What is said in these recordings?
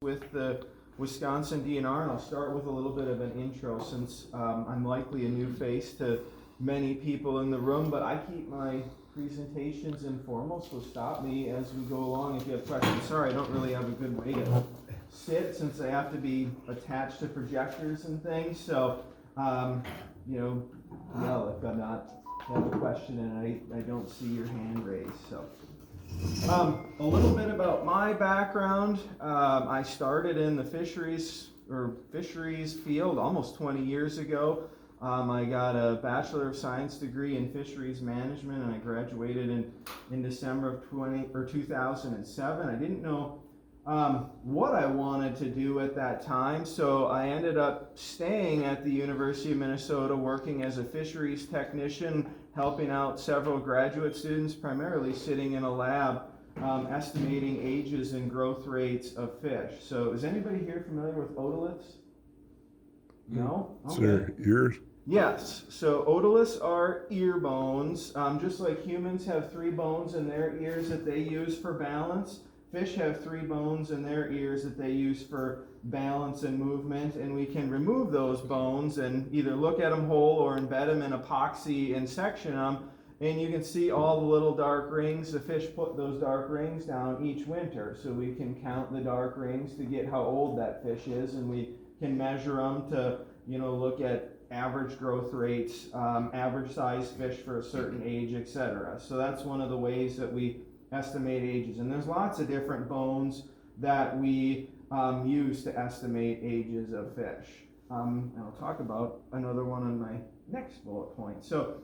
with the Wisconsin DNR, and I'll start with a little bit of an intro since I'm likely a new face to many people in the room, but I keep my presentations informal, so stop me as we go along if you have questions. Sorry, I don't really have a good way to sit since I have to be attached to projectors and things, so yell if I'm not have a question and I don't see your hand raised. So a little bit about my background. I started in the fisheries field almost 20 years ago. I got a Bachelor of Science degree in Fisheries Management, and I graduated in December of 2007. I didn't know what I wanted to do at that time, so I ended up staying at the University of Minnesota working as a fisheries technician, helping out several graduate students, primarily sitting in a lab estimating ages and growth rates of fish. So is anybody here familiar with otoliths? No? Okay. So their ears? Yes, so otoliths are ear bones. Just like humans have 3 bones in their ears that they use for balance, fish have 3 bones in their ears that they use for balance and movement, and we can remove those bones and either look at them whole or embed them in epoxy and section them, and you can see all the little dark rings. The fish put those dark rings down each winter, so we can count the dark rings to get how old that fish is, and we can measure them to look at average growth rates, average size fish for a certain age, etc. So that's one of the ways that we estimate ages, and there's lots of different bones that we use to estimate ages of fish. And I'll talk about another one on my next bullet point. So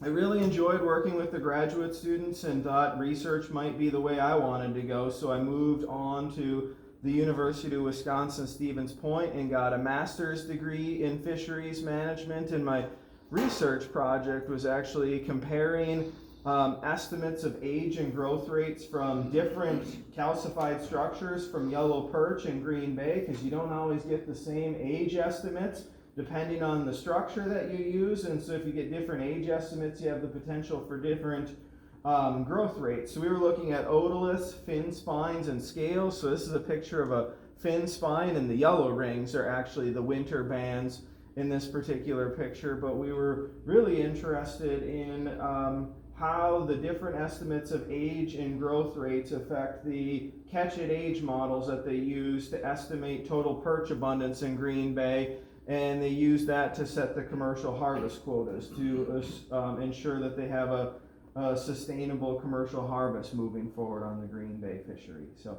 I really enjoyed working with the graduate students and thought research might be the way I wanted to go, so I moved on to the University of Wisconsin-Stevens Point and got a master's degree in fisheries management, and my research project was actually comparing estimates of age and growth rates from different calcified structures from yellow perch and green bay, because you don't always get the same age estimates depending on the structure that you use, and so if you get different age estimates, you have the potential for different growth rates. So we were looking at otoliths, fin spines, and scales. So this is a picture of a fin spine, and the yellow rings are actually the winter bands in this particular picture, but we were really interested in how the different estimates of age and growth rates affect the catch-at-age models that they use to estimate total perch abundance in Green Bay, and they use that to set the commercial harvest quotas to ensure that they have a sustainable commercial harvest moving forward on the Green Bay fishery. So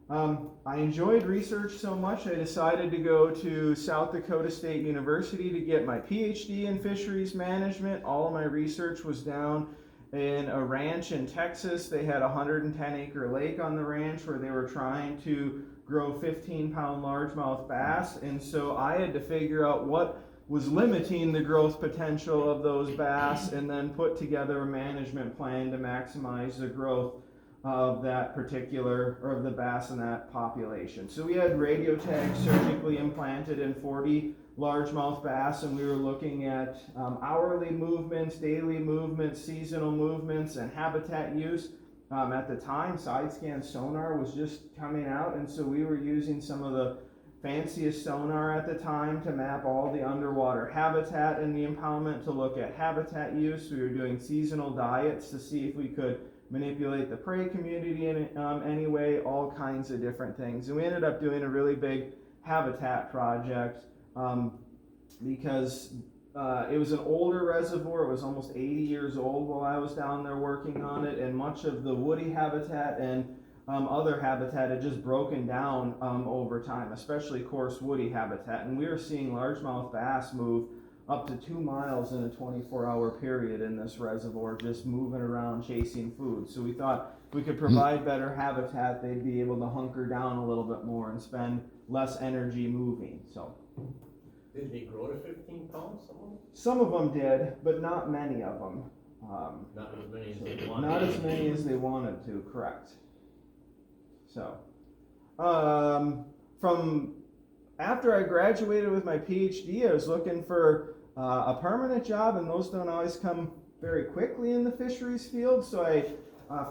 I enjoyed research so much I decided to go to South Dakota State University to get my PhD in fisheries management. All of my research was down in a ranch in Texas. They had a 110-acre lake on the ranch where they were trying to grow 15-pound largemouth bass, and so I had to figure out what was limiting the growth potential of those bass and then put together a management plan to maximize the growth of that particular, or of the bass in that population. So we had radio tags surgically implanted in 40 largemouth bass, and we were looking at hourly movements, daily movements, seasonal movements, and habitat use. At the time, side scan sonar was just coming out, and so we were using some of the fanciest sonar at the time to map all the underwater habitat in the impoundment to look at habitat use. We were doing seasonal diets to see if we could manipulate the prey community in any way, all kinds of different things. And we ended up doing a really big habitat project because it was an older reservoir. It was almost 80 years old while I was down there working on it, and much of the woody habitat and other habitat had just broken down over time, especially coarse woody habitat. And we were seeing largemouth bass move up to 2 miles in a 24-hour period in this reservoir, just moving around chasing food. So we thought if we could provide better habitat, they'd be able to hunker down a little bit more and spend less energy moving. So did they grow to 15 pounds, some of them? Some of them did, but not many of them. Not as many as they wanted. Not as many as they wanted to, correct. So, from after I graduated with my PhD, I was looking for a permanent job, and those don't always come very quickly in the fisheries field, so I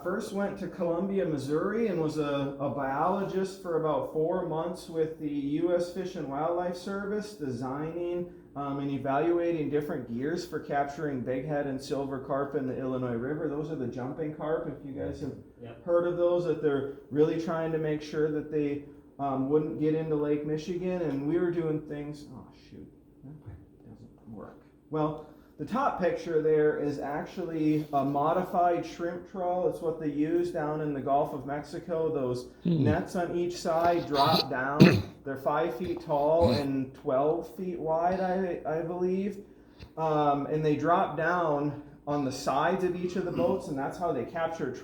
First went to Columbia, Missouri, and was a biologist for about 4 months with the U.S. Fish and Wildlife Service, designing and evaluating different gears for capturing bighead and silver carp in the Illinois River. Those are the jumping carp, if you guys have heard of those, that they're really trying to make sure that they wouldn't get into Lake Michigan. And we were doing things, oh shoot, that doesn't work. Well, the top picture there is actually a modified shrimp trawl. It's what they use down in the Gulf of Mexico. Those nets on each side drop down. They're 5 feet tall and 12 feet wide, I believe. And they drop down on the sides of each of the boats, and that's how they capture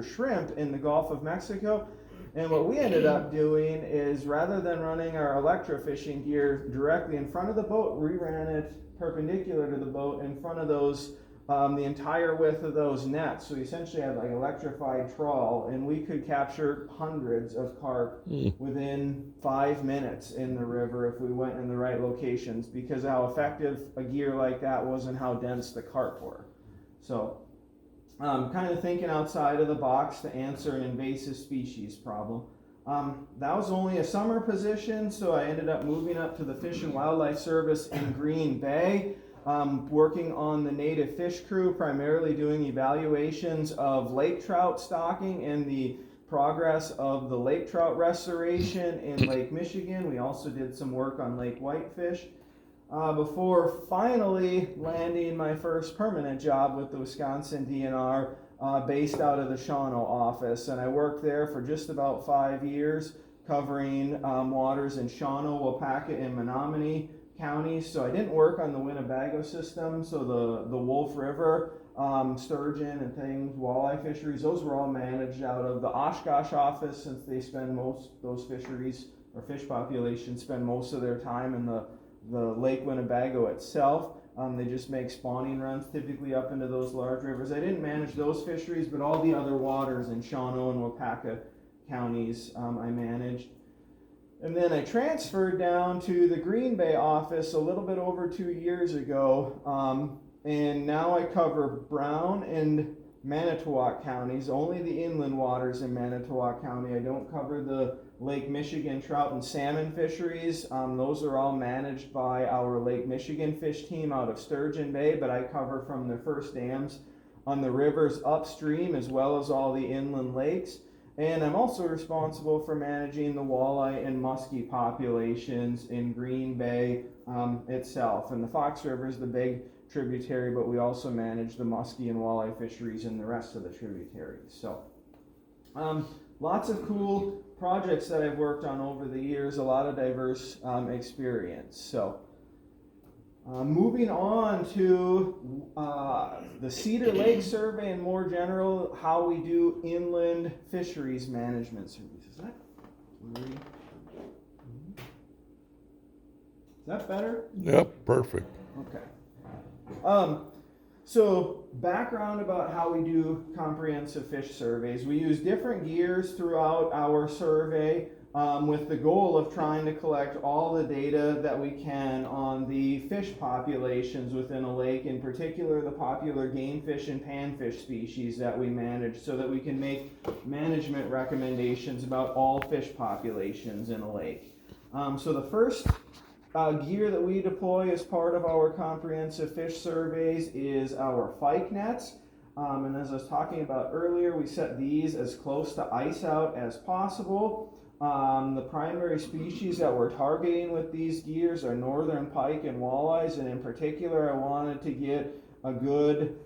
shrimp in the Gulf of Mexico. And what we ended up doing is, rather than running our electrofishing gear directly in front of the boat, we ran it perpendicular to the boat in front of those, the entire width of those nets. So we essentially had like electrified trawl, and we could capture hundreds of carp within 5 minutes in the river if we went in the right locations, because how effective a gear like that was and how dense the carp were. So kind of thinking outside of the box to answer an invasive species problem. That was only a summer position, so I ended up moving up to the Fish and Wildlife Service in Green Bay, working on the native fish crew, primarily doing evaluations of lake trout stocking and the progress of the lake trout restoration in Lake Michigan. We also did some work on lake whitefish. Before finally landing my first permanent job with the Wisconsin DNR, based out of the Shawano office. And I worked there for just about 5 years, covering waters in Shawano, Waupaca, and Menominee counties. So I didn't work on the Winnebago system, so the Wolf River, sturgeon and things, walleye fisheries, those were all managed out of the Oshkosh office, since they spend those fisheries or fish populations spend most of their time in the Lake Winnebago itself. They just make spawning runs typically up into those large rivers. I didn't manage those fisheries, but all the other waters in Shawano and Waupaca counties I managed. And then I transferred down to the Green Bay office a little bit over 2 years ago, and now I cover Brown and Manitowoc counties, only the inland waters in Manitowoc County. I don't cover the Lake Michigan trout and salmon fisheries. Those are all managed by our Lake Michigan fish team out of Sturgeon Bay, but I cover from the first dams on the rivers upstream, as well as all the inland lakes. And I'm also responsible for managing the walleye and muskie populations in Green Bay itself. And the Fox River is the big tributary, but we also manage the muskie and walleye fisheries in the rest of the tributaries. So lots of cool projects that I've worked on over the years, a lot of diverse experience. So moving on to the Cedar Lake survey, and more general, how we do inland fisheries management surveys. Is that better? Yep, perfect. Okay. So background about how we do comprehensive fish surveys. We use different gears throughout our survey with the goal of trying to collect all the data that we can on the fish populations within a lake, in particular the popular game fish and panfish species that we manage, so that we can make management recommendations about all fish populations in a lake. So the first gear that we deploy as part of our comprehensive fish surveys is our fyke nets. And as I was talking about earlier, we set these as close to ice out as possible. The primary species that we're targeting with these gears are northern pike and walleyes, and in particular I wanted to get a good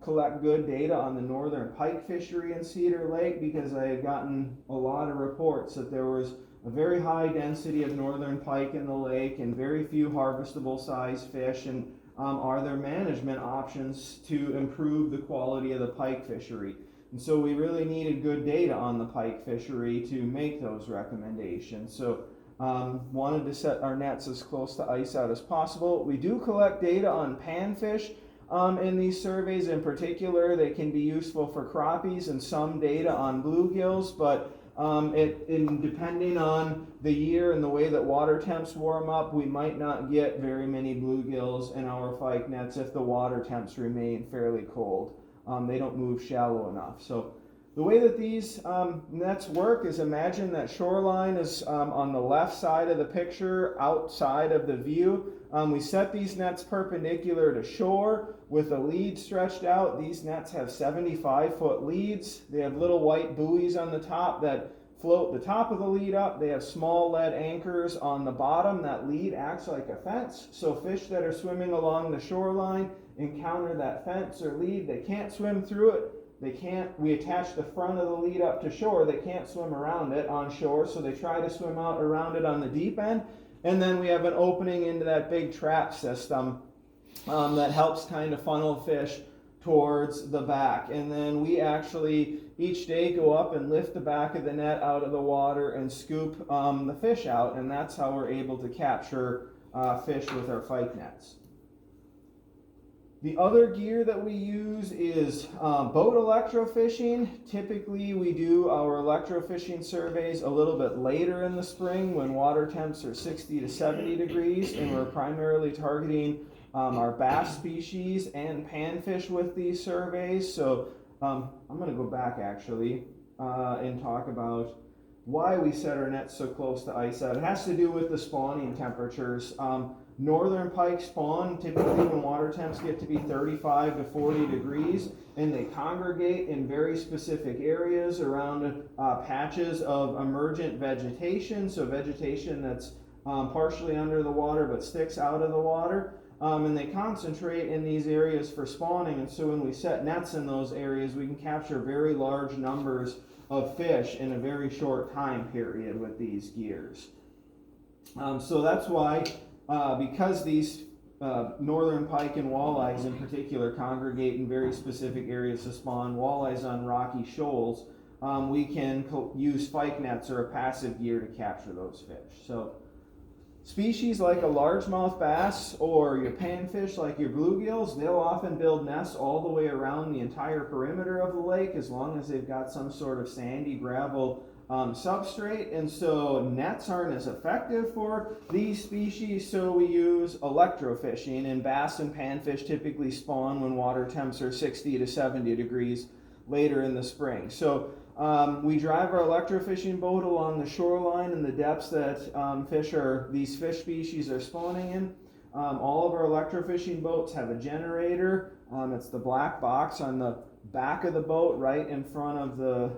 collect good data on the northern pike fishery in Cedar Lake, because I had gotten a lot of reports that there was a very high density of northern pike in the lake and very few harvestable size fish, and are there management options to improve the quality of the pike fishery? And so we really needed good data on the pike fishery to make those recommendations. So wanted to set our nets as close to ice out as possible. We do collect data on panfish in these surveys. In particular, they can be useful for crappies, and some data on bluegills, but depending on the year and the way that water temps warm up, we might not get very many bluegills in our fyke nets if the water temps remain fairly cold. they don't move shallow enough. So the way that these nets work is, imagine that shoreline is on the left side of the picture, outside of the view. We set these nets perpendicular to shore with a lead stretched out. These nets have 75-foot leads. They have little white buoys on the top that float the top of the lead up. They have small lead anchors on the bottom. That lead acts like a fence. So fish that are swimming along the shoreline encounter that fence or lead. They can't swim through it. We attach the front of the lead up to shore. They can't swim around it on shore, so they try to swim out around it on the deep end. And then we have an opening into that big trap system that helps kind of funnel fish towards the back. And then we actually each day go up and lift the back of the net out of the water and scoop the fish out, and that's how we're able to capture fish with our pike nets. The other gear that we use is boat electrofishing. Typically we do our electrofishing surveys a little bit later in the spring when water temps are 60 to 70 degrees, and we're primarily targeting our bass species and panfish with these surveys. So I'm going to go back actually and talk about why we set our nets so close to ice out. It has to do with the spawning temperatures. Northern pike spawn typically when water temps get to be 35 to 40 degrees, and they congregate in very specific areas around patches of emergent vegetation, so vegetation that's partially under the water but sticks out of the water, and they concentrate in these areas for spawning. And so when we set nets in those areas, we can capture very large numbers of fish in a very short time period with these gears. So that's why because these northern pike and walleyes in particular congregate in very specific areas to spawn, walleyes on rocky shoals, we can use pike nets or a passive gear to capture those fish. So species like a largemouth bass or your panfish like your bluegills, they'll often build nests all the way around the entire perimeter of the lake as long as they've got some sort of sandy gravel substrate, and so nets aren't as effective for these species, so we use electrofishing, and bass and panfish typically spawn when water temps are 60 to 70 degrees later in the spring. So we drive our electrofishing boat along the shoreline in the depths that these fish species are spawning in. All of our electrofishing boats have a generator. It's the black box on the back of the boat right in front of the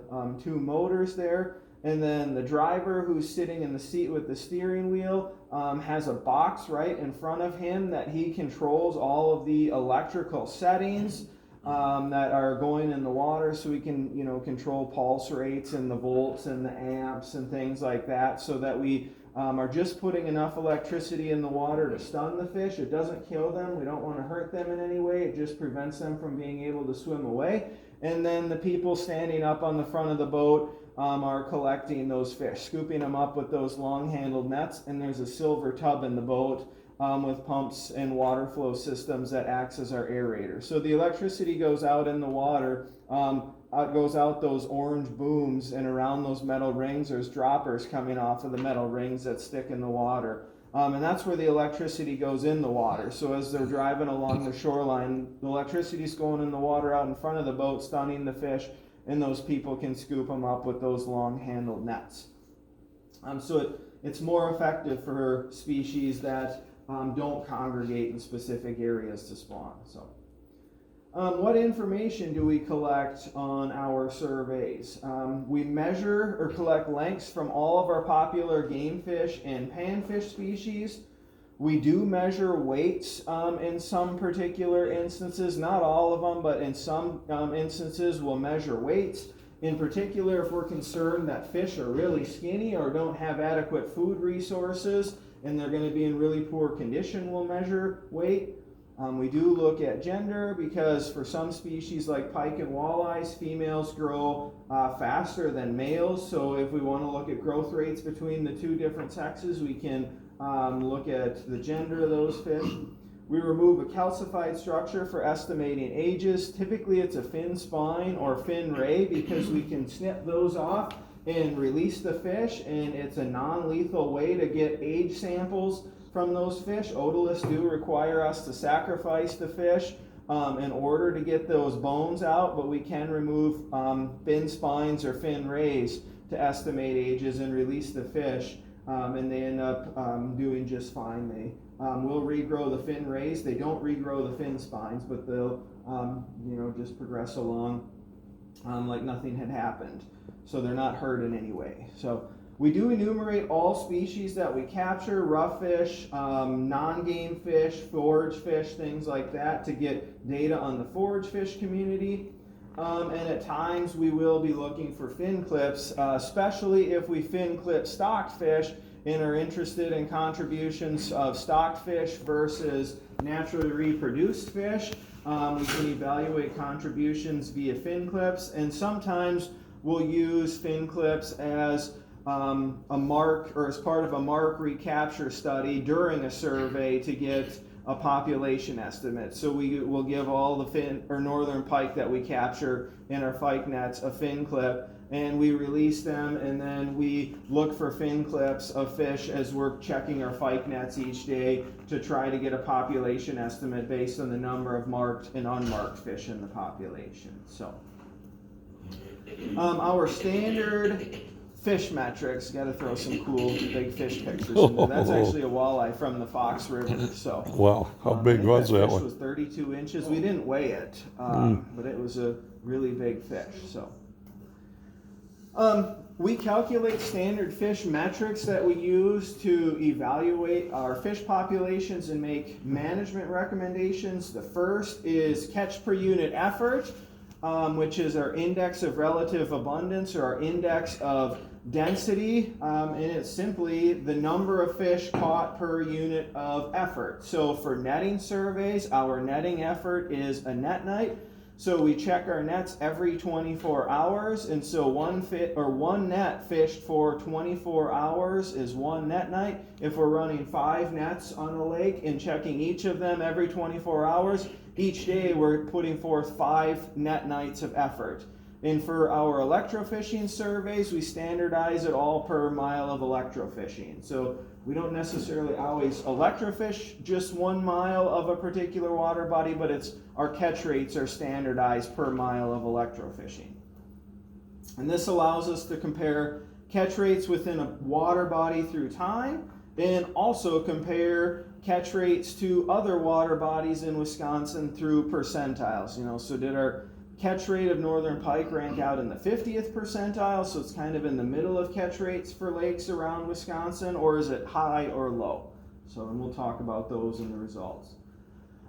two motors there. And then the driver, who's sitting in the seat with the steering wheel, has a box right in front of him that he controls all of the electrical settings that are going in the water, so we can control pulse rates and the volts and the amps and things like that, so that we are just putting enough electricity in the water to stun the fish. It doesn't kill them. We don't want to hurt them in any way. It just prevents them from being able to swim away. And then the people standing up on the front of the boat are collecting those fish, scooping them up with those long-handled nets. And there's a silver tub in the boat with pumps and water flow systems that acts as our aerator. So the electricity goes out in the water. It goes out those orange booms, and around those metal rings there's droppers coming off of the metal rings that stick in the water, and that's where the electricity goes in the water. So as they're driving along the shoreline, the electricity's going in the water out in front of the boat, stunning the fish, and those people can scoop them up with those long handled nets. So it's more effective for species that don't congregate in specific areas to spawn. So what information do we collect on our surveys? We measure or collect lengths from all of our popular game fish and panfish species. We do measure weights in some particular instances, not all of them, but in some instances we'll measure weights. In particular, if we're concerned that fish are really skinny or don't have adequate food resources and they're going to be in really poor condition, we'll measure weight. We do look at gender, because for some species like pike and walleyes, females grow faster than males. So if we want to look at growth rates between the two different sexes, we can look at the gender of those fish. We remove a calcified structure for estimating ages. Typically it's a fin spine or fin ray, because we can snip those off and release the fish, and it's a non-lethal way to get age samples from those fish. Otoliths do require us to sacrifice the fish in order to get those bones out, but we can remove fin spines or fin rays to estimate ages and release the fish, and they end up doing just fine. They will regrow the fin rays. They don't regrow the fin spines, but they'll just progress along like nothing had happened. So they're not hurt in any way. So we do enumerate all species that we capture: rough fish, non-game fish, forage fish, things like that, to get data on the forage fish community. And at times we will be looking for fin clips, especially if we fin clip stocked fish and are interested in contributions of stocked fish versus naturally reproduced fish. We can evaluate contributions via fin clips, and sometimes we'll use fin clips as a mark, or as part of a mark recapture study during a survey to get a population estimate. So we will give all the fin or northern pike that we capture in our pike nets a fin clip, and we release them, and then we look for fin clips of fish as we're checking our pike nets each day to try to get a population estimate based on the number of marked and unmarked fish in the population. So our standard fish metrics, got to throw some cool big fish pictures in there. That's actually a walleye from the Fox River. So wow, how big was that fish one? was 32 inches. We didn't weigh it, but it was a really big fish. So we calculate standard fish metrics that we use to evaluate our fish populations and make management recommendations. The first is catch per unit effort, which is our index of relative abundance, or our index of density, and it's simply the number of fish caught per unit of effort. So for netting surveys, our netting effort is a net night. So we check our nets every 24 hours, and so one net fished for 24 hours is one net night. If we're running 5 nets on a lake and checking each of them every 24 hours, each day we're putting forth 5 net nights of effort. And for our electrofishing surveys, we standardize it all per mile of electrofishing. So we don't necessarily always electrofish just 1 mile of a particular water body, but our catch rates are standardized per mile of electrofishing. And this allows us to compare catch rates within a water body through time, and also compare catch rates to other water bodies in Wisconsin through percentiles. So did our catch rate of northern pike rank out in the 50th percentile, so it's kind of in the middle of catch rates for lakes around Wisconsin, or is it high or low? So, and we'll talk about those in the results.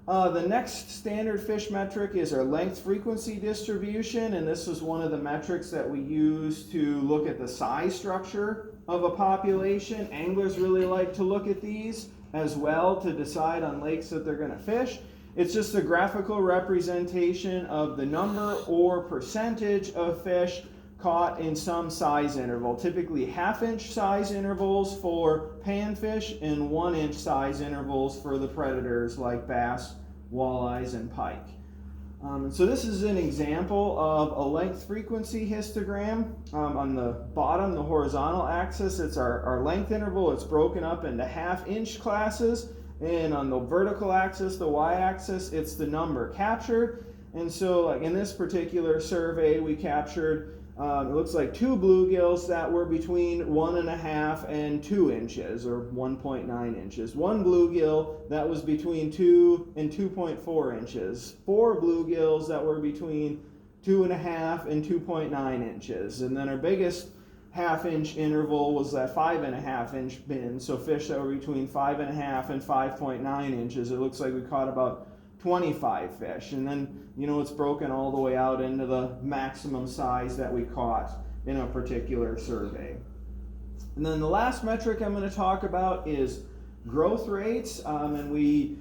The next standard fish metric is our length frequency distribution, and this is one of the metrics that we use to look at the size structure of a population. Anglers really like to look at these as well to decide on lakes that they're going to fish. It's just a graphical representation of the number or percentage of fish caught in some size interval, typically 1/2-inch size intervals for panfish and 1-inch size intervals for the predators like bass, walleyes, and pike. So this is an example of a length frequency histogram. On the bottom, the horizontal axis, it's our length interval. It's broken up into 1/2-inch classes. And on the vertical axis, the y-axis, it's the number captured. And so like in this particular survey, we captured, it looks like 2 bluegills that were between 1.5 and 2 inches, or 1.9 inches. 1 bluegill that was between 2 and 2.4 inches. 4 bluegills that were between 2.5 and 2.9 inches. And then our biggest 1/2-inch interval was that 5.5-inch bin, so fish that were between 5.5 and 5.9 inches. It looks like we caught about 25 fish, and then it's broken all the way out into the maximum size that we caught in a particular survey. And then the last metric I'm going to talk about is growth rates, and we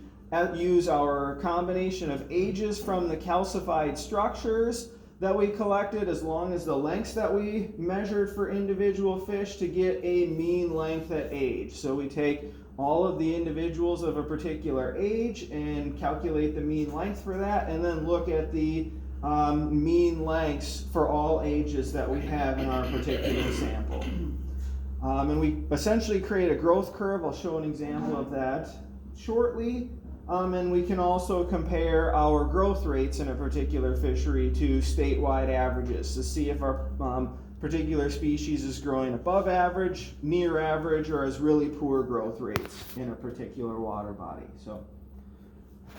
use our combination of ages from the calcified structures that we collected, as long as the lengths that we measured for individual fish, to get a mean length at age. So we take all of the individuals of a particular age and calculate the mean length for that, and then look at the mean lengths for all ages that we have in our particular sample. And we essentially create a growth curve. I'll show an example of that shortly. And we can also compare our growth rates in a particular fishery to statewide averages to see if our particular species is growing above average, near average, or has really poor growth rates in a particular water body. So,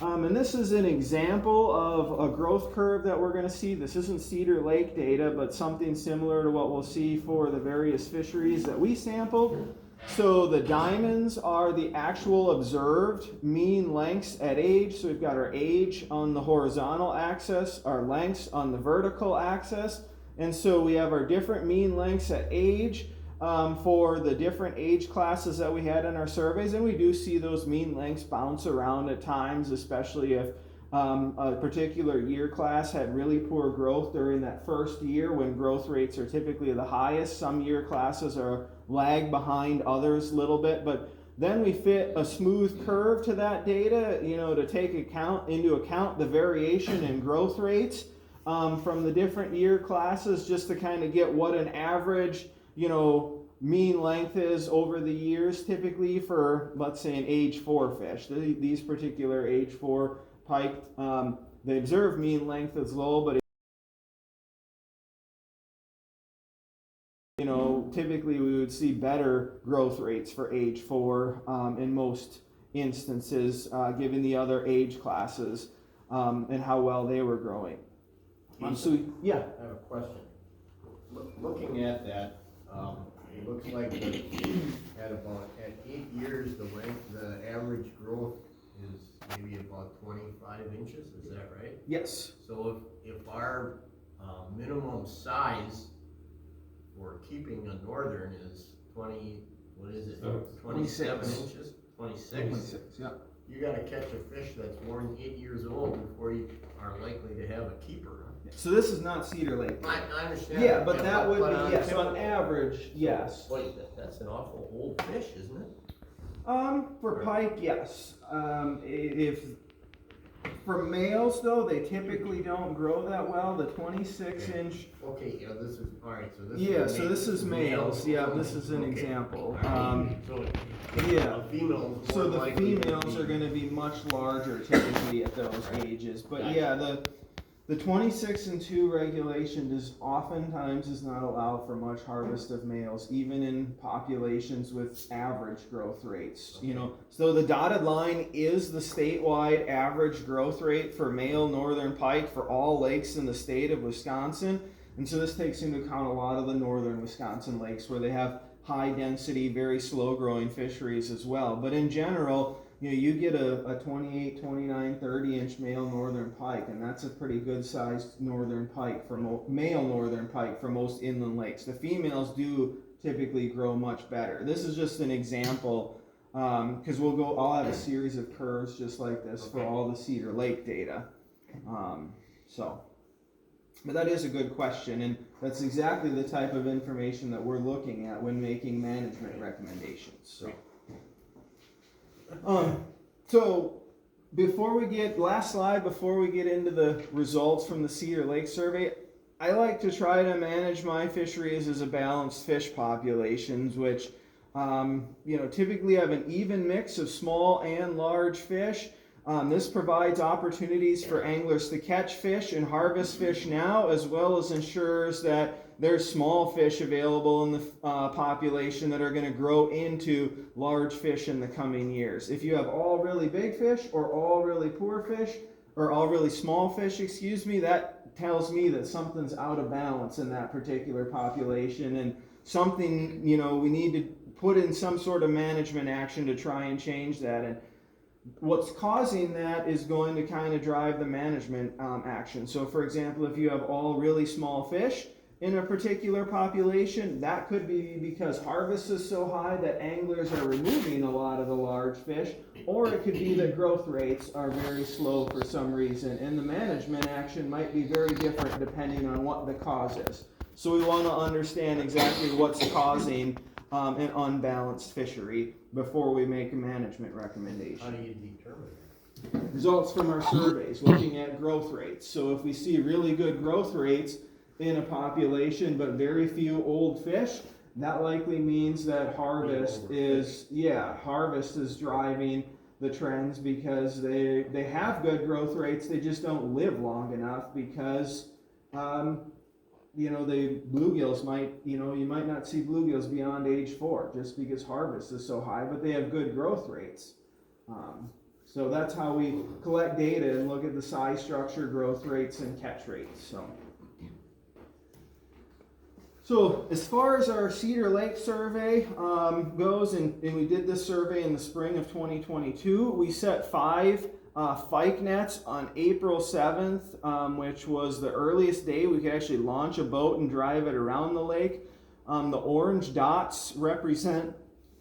and this is an example of a growth curve that we're going to see. This isn't Cedar Lake data, but something similar to what we'll see for the various fisheries that we sampled. So the diamonds are the actual observed mean lengths at age. So we've got our age on the horizontal axis, our lengths on the vertical axis. And so we have our different mean lengths at age for the different age classes that we had in our surveys. And we do see those mean lengths bounce around at times, especially if a particular year class had really poor growth during that first year when growth rates are typically the highest. Some year classes are lag behind others a little bit, but then we fit a smooth curve to that data, to take into account the variation in growth rates from the different year classes, just to kind of get what an average, mean length is over the years, typically for, let's say, an age 4 fish. These particular age 4 pike, the observed mean length is low, but typically we would see better growth rates for age 4 in most instances, given the other age classes and how well they were growing. Yeah. I have a question. Looking at that, it looks like at 8 years, the average growth is maybe about 25 inches. Is that right? Yes. So if our minimum size for keeping a northern is 27 inches? 26? Yeah. You gotta catch a fish that's more than 8 years old before you are likely to have a keeper. So this is not Cedar Lake. I understand. Yeah, but that would be, yes, so on average, yes. Wait, that's an awful old fish, isn't it? For pike, yes. If for males though, they typically don't grow that well. The 26-inch. Okay, yeah, this is alright. So this. Yeah, is so this is males. Yeah, this is an example. Yeah. So the females are going to be much larger typically at those ages. But yeah, the 26-2 regulation does not allow for much harvest of males, even in populations with average growth rates. So the dotted line is the statewide average growth rate for male northern pike for all lakes in the state of Wisconsin. And so this takes into account a lot of the northern Wisconsin lakes where they have high density, very slow growing fisheries as well. But in general, you get a 28, 29, 30-inch male northern pike, and that's a pretty good sized northern pike for male northern pike for most inland lakes. The females do typically grow much better. This is just an example, because I'll have a series of curves just like this for all the Cedar Lake data. But that is a good question, and that's exactly the type of information that we're looking at when making management recommendations. So last slide before we get into the results from the Cedar Lake survey, I like to try to manage my fisheries as a balanced fish populations, which typically have an even mix of small and large fish. This provides opportunities for anglers to catch fish and harvest fish now, as well as ensures that there's small fish available in the population that are going to grow into large fish in the coming years. If you have all really big fish or all really poor fish, or all really small fish, that tells me that something's out of balance in that particular population, and something, we need to put in some sort of management action to try and change that. And what's causing that is going to kind of drive the management action. So for example, if you have all really small fish in a particular population, that could be because harvest is so high that anglers are removing a lot of the large fish, or it could be that growth rates are very slow for some reason, and the management action might be very different depending on what the cause is. So we want to understand exactly what's causing an unbalanced fishery before we make a management recommendation. How do you determine that? Results from our surveys, looking at growth rates. So if we see really good growth rates in a population but very few old fish, that likely means that harvest is driving the trends because they have good growth rates. They just don't live long enough because the bluegills might, you might not see bluegills beyond age 4 just because harvest is so high, but they have good growth rates. So that's how we collect data and look at the size, structure, growth rates, and catch rates. So as far as our Cedar Lake survey goes, and we did this survey in the spring of 2022, we set 5 Fike nets on April 7th, which was the earliest day we could actually launch a boat and drive it around the lake. The orange dots represent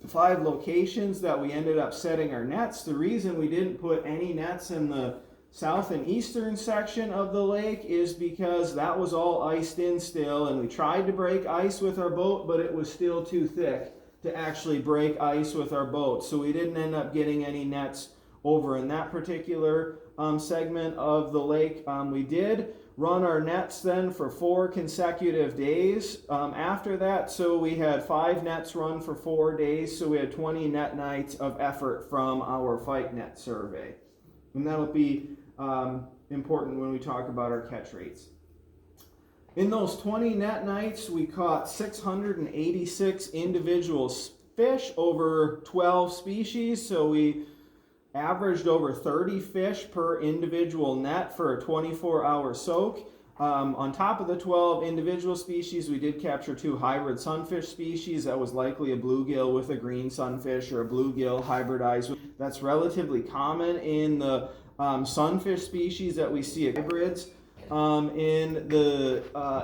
5 locations that we ended up setting our nets. The reason we didn't put any nets in the south and eastern section of the lake is because that was all iced in still, and we tried to break ice with our boat, but it was still too thick to actually break ice with our boat. So we didn't end up getting any nets over in that particular segment of the lake. We did run our nets then for 4 consecutive days after that. So we had 5 nets run for 4 days. So we had 20 net nights of effort from our Fike net survey. And that'll be important when we talk about our catch rates. In those 20 net nights, we caught 686 individual fish over 12 species. So we averaged over 30 fish per individual net for a 24-hour soak. On top of the 12 individual species, we did capture 2 hybrid sunfish species. That was likely a bluegill with a green sunfish or a bluegill hybridized. That's relatively common in the sunfish species that we see at hybrids in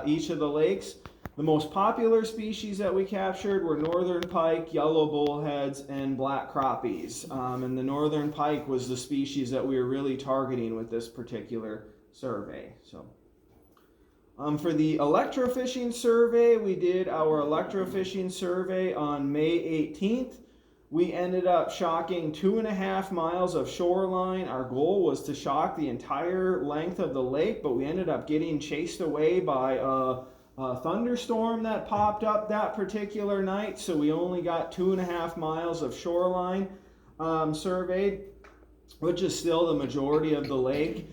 each of the lakes. The most popular species that we captured were northern pike, yellow bullheads, and black crappies. And the northern pike was the species that we were really targeting with this particular survey. For the electrofishing survey, we did our electrofishing survey on May 18th. We ended up shocking 2.5 miles of shoreline. Our goal was to shock the entire length of the lake, but we ended up getting chased away by a thunderstorm that popped up that particular night. So we only got 2.5 miles of shoreline surveyed, which is still the majority of the lake.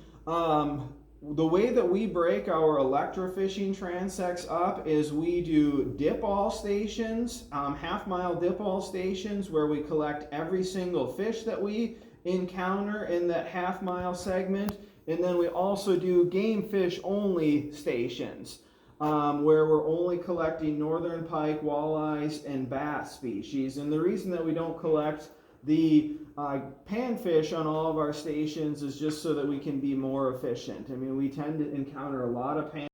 The way that we break our electrofishing transects up is we do dip-all stations, half-mile dip-all stations where we collect every single fish that we encounter in that half-mile segment. And then we also do game fish only stations where we're only collecting northern pike, walleyes, and bass species. And the reason that we don't collect the panfish on all of our stations is just so that we can be more efficient. I mean, we tend to encounter a lot of pan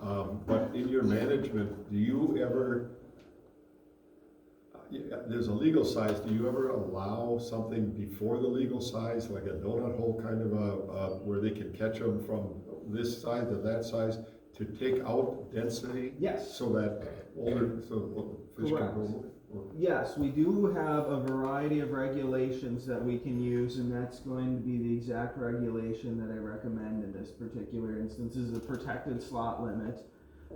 But in your management, do you ever, there's a legal size, do you ever allow something before the legal size, like a donut hole kind of where they can catch them from this size to that size, to take out density? Yes. So that fish can Correct. go? Yes, we do have a variety of regulations that we can use, and that's going to be the exact regulation that I recommend in this particular instance, is a protected slot limit.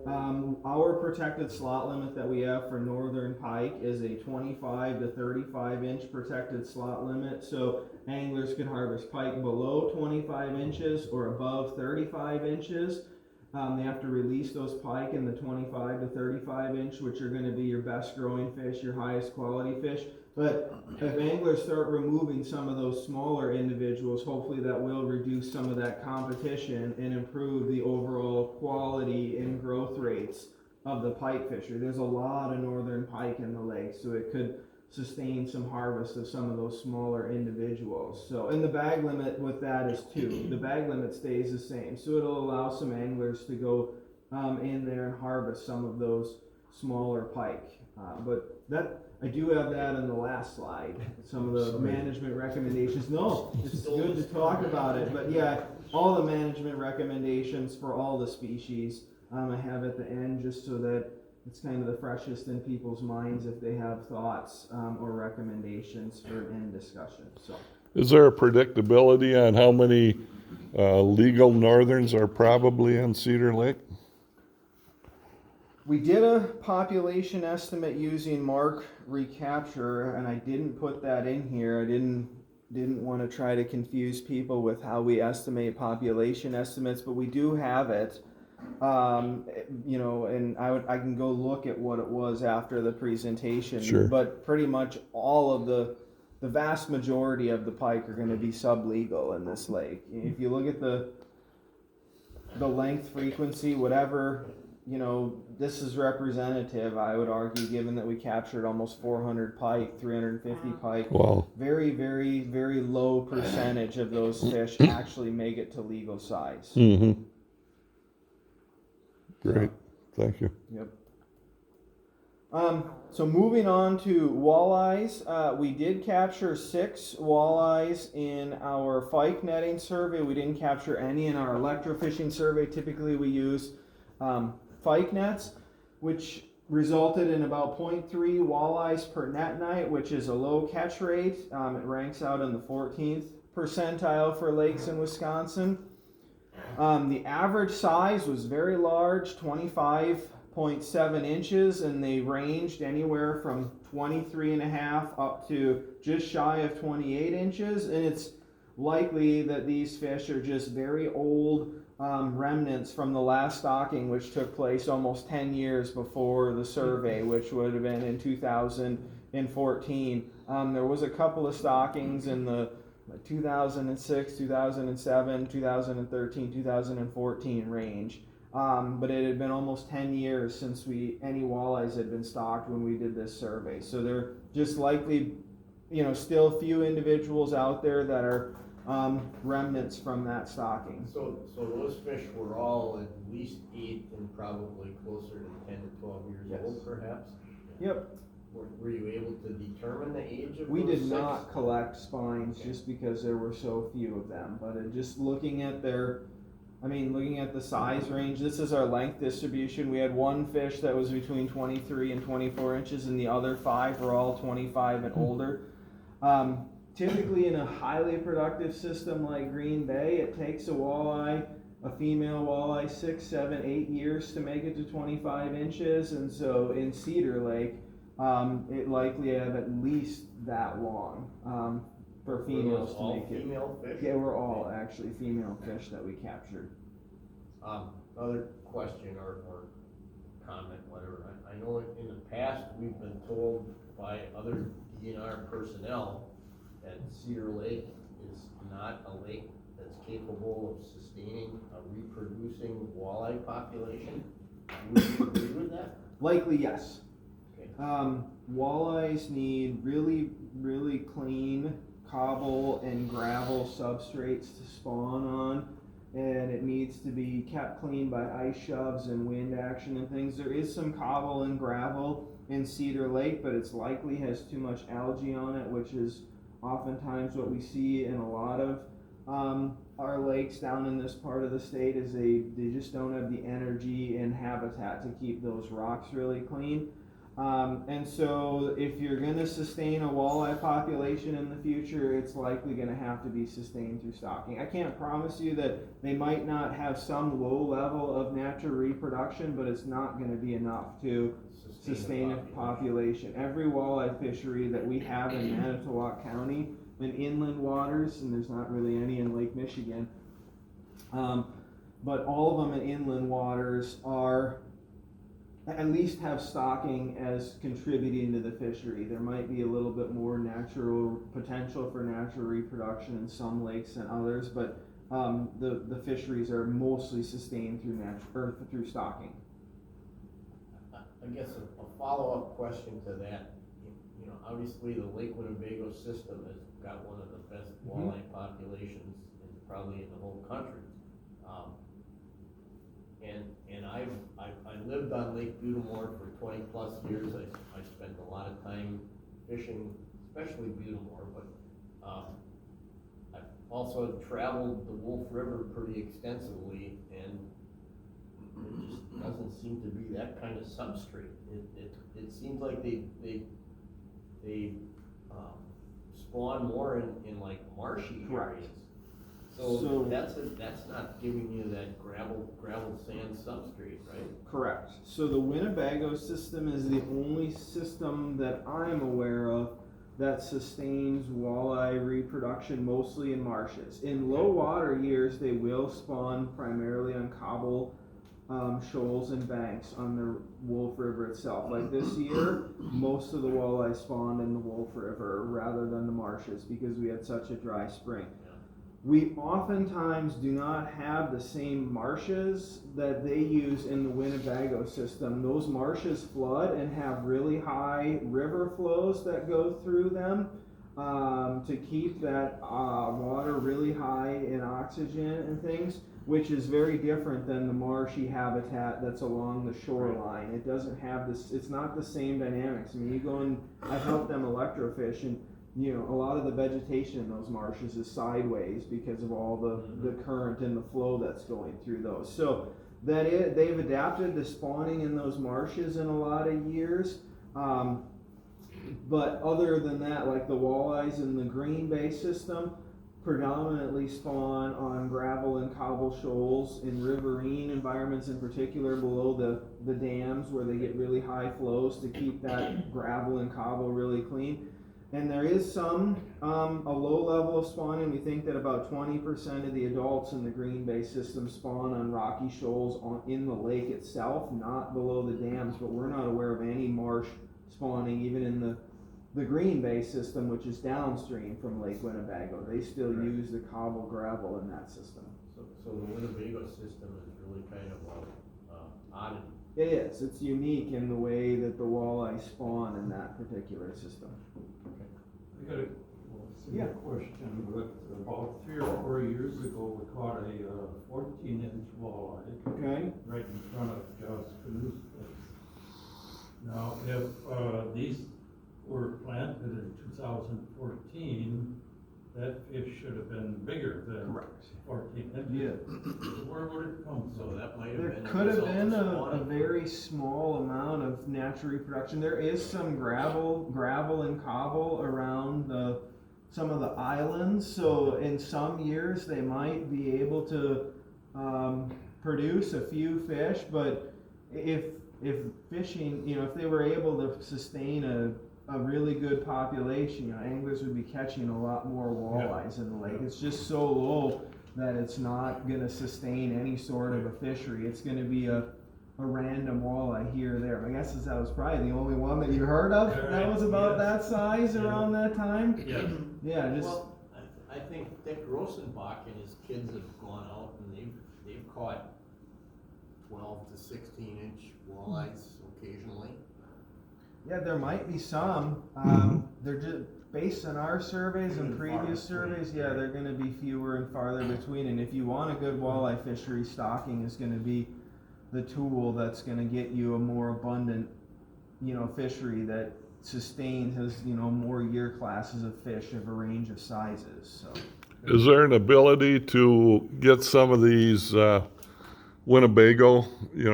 Our protected slot limit that we have for northern pike is a 25 to 35 inch protected slot limit, so anglers can harvest pike below 25 inches or above 35 inches. They have to release those pike in the 25 to 35 inch, which are going to be your best growing fish, your highest quality fish. But if anglers start removing some of those smaller individuals, hopefully that will reduce some of that competition and improve the overall quality and growth rates of the pike fishery. There's a lot of northern pike in the lake, so it could sustain some harvest of some of those smaller individuals. So, and the bag limit with that is 2. The bag limit stays the same, so it'll allow some anglers to go in there and harvest some of those smaller pike. But that, I do have that in the last slide, some of the management recommendations. No, it's good to talk about it, but yeah, all the management recommendations for all the species I have at the end, just so that it's kind of the freshest in people's minds if they have thoughts or recommendations for an end discussion. So, Is there a predictability on how many legal northerns are probably in Cedar Lake? we did a population estimate using mark recapture, and I didn't put that in here. I didn't want to try to confuse people with how we estimate population estimates, but we do have it. And I can go look at what it was after the presentation. Sure. But pretty much all of the vast majority of the pike are going to be sublegal in this lake. If you look at the length, frequency, whatever, this is representative, I would argue, given that we captured almost 400 pike, 350 pike. Wow. Very, very, very low percentage of those fish actually make it to legal size. Mm-hmm. Great, thank you. Yep. So moving on to walleyes, we did capture 6 walleyes in our pike netting survey. We didn't capture any in our electrofishing survey. Typically we use pike nets, which resulted in about 0.3 walleyes per net night, which is a low catch rate. It ranks out in the 14th percentile for lakes in Wisconsin. The average size was very large, 25.7 inches, and they ranged anywhere from 23.5 up to just shy of 28 inches. And it's likely that these fish are just very old remnants from the last stocking, which took place almost 10 years before the survey, which would have been in 2014. There was a couple of stockings in the 2006, 2007, 2013, 2014 range. But it had been almost 10 years since any walleyes had been stocked when we did this survey. So they're just likely, still few individuals out there that are remnants from that stocking. So those fish were all at least 8 and probably closer to 10 to 12 years old, perhaps? Yep. Were you able to determine the age of We those did 6? not collect spines just because there were so few of them, but just looking at looking at the size range, this is our length distribution. We had one fish that was between 23 and 24 inches, and the other 5 were all 25 and older. Typically in a highly productive system like Green Bay, it takes a female walleye 6, 7, 8 years to make it to 25 inches, and so in Cedar Lake, it likely have at least that long for females to make it. Female fish? Yeah, we're all actually female fish that we captured. Other question or comment, whatever. I know in the past we've been told by other DNR personnel that Cedar Lake is not a lake that's capable of sustaining a reproducing walleye population. Would you agree with that? Likely, yes. Okay. Walleyes need really, really clean cobble and gravel substrates to spawn on. and it needs to be kept clean by ice shoves and wind action and things. There is some cobble and gravel in Cedar Lake, but it's likely has too much algae on it, which is oftentimes what we see in a lot of our lakes down in this part of the state. Is they just don't have the energy and habitat to keep those rocks really clean. And so if you're going to sustain a walleye population in the future, it's likely going to have to be sustained through stocking. I can't promise you that they might not have some low level of natural reproduction, but it's not going to be enough to sustain a population. Every walleye fishery that we have in Manitowoc County, in inland waters, and there's not really any in Lake Michigan, but all of them in inland waters are at least have stocking as contributing to the fishery. There might be a little bit more natural potential for natural reproduction in some lakes than others, but the fisheries are mostly sustained through stocking. I guess a follow-up question to that, you know, obviously the Lake Winnebago system has got one of the best walleye populations probably in the whole country. And I lived on Lake Butamore for 20 plus years. I spent a lot of time fishing, especially Butamore, but I've also traveled the Wolf River pretty extensively, and it just doesn't seem to be that kind of substrate. It seems like they spawn more in like marshy areas. So that's not giving you that gravel sand substrate, right? Correct. So the Winnebago system is the only system that I'm aware of that sustains walleye reproduction mostly in marshes. In low water years, they will spawn primarily on cobble shoals and banks on the Wolf River itself. Like this year, most of the walleye spawned in the Wolf River rather than the marshes because we had such a dry spring. We oftentimes do not have the same marshes that they use in the Winnebago system. Those marshes flood and have really high river flows that go through them to keep that water really high in oxygen and things, which is very different than the marshy habitat that's along the shoreline. It doesn't have this, it's not the same dynamics. I mean, you go and I help them electrofish, and you know, a lot of the vegetation in those marshes is sideways because of all the current and the flow that's going through those. So they've adapted to spawning in those marshes in a lot of years. But other than that, like the walleyes in the Green Bay system predominantly spawn on gravel and cobble shoals in riverine environments, in particular below the dams where they get really high flows to keep that gravel and cobble really clean. And there is some, a low level of spawning. We think that about 20% of the adults in the Green Bay system spawn on rocky shoals in the lake itself, not below the dams, but we're not aware of any marsh spawning even in the Green Bay system, which is downstream from Lake Winnebago. They still use the cobble gravel in that system. So the Winnebago system is really kind of oddity. It is. It's unique in the way that the walleye spawn in that particular system. I got a similar question, but about 3 or 4 years ago, we caught a 14-inch walleye. Okay. Right in front of Josh Canoe's place. Now, if these were planted in 2014, that fish should have been bigger than 14 inches. Yeah. Where would it come from? So that might have There been. could have been a very small amount of natural reproduction. There is some gravel and cobble around some of the islands. So in some years they might be able to produce a few fish, but if fishing, you know, if they were able to sustain a really good population, you know, anglers would be catching a lot more walleyes in the lake. It's just so low that it's not going to sustain any sort of a fishery. It's going to be a random walleye here or there. My guess is that was probably the only one that you heard of that was about that size around that time. Yeah. Yeah, just. Well, I think Dick Rosenbach and his kids have gone out and they've caught 12 to 16-inch walleyes occasionally. Yeah, there might be some. They're just based on our surveys and previous surveys, yeah, they're gonna be fewer and farther between, and if you want a good walleye fishery, stocking is gonna be the tool that's gonna get you a more abundant, fishery that sustains, has, more year classes of fish of a range of sizes, so. Is there an ability to get some of these Winnebago,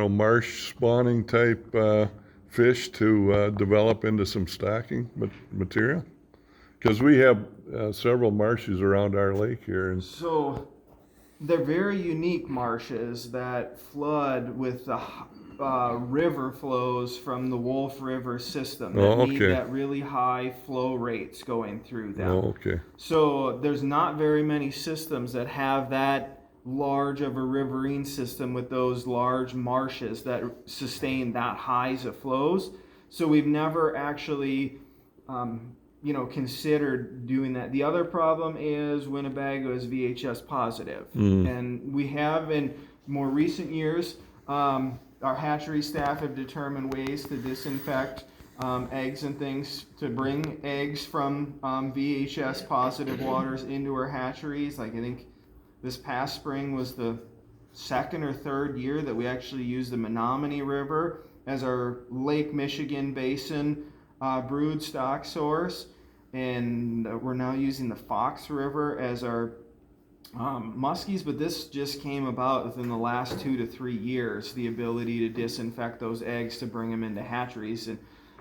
marsh spawning type fish to develop into some stocking material? Because we have several marshes around our lake here, and So they're very unique marshes that flood with the river flows from the Wolf River system that Oh, need okay. that really high flow rates going through them. oh, okay. So there's not very many systems that have that large of a riverine system with those large marshes that sustain that highs of flows. So we've never actually considered doing that. The other problem is Winnebago is VHS positive. And we have in more recent years, our hatchery staff have determined ways to disinfect eggs and things, to bring eggs from VHS positive waters into our hatcheries. Like I think this past spring was the second or third year that we actually used the Menominee River as our Lake Michigan Basin brood stock source, and we're now using the Fox River as our muskies, but this just came about within the last 2 to 3 years, the ability to disinfect those eggs to bring them into hatcheries. And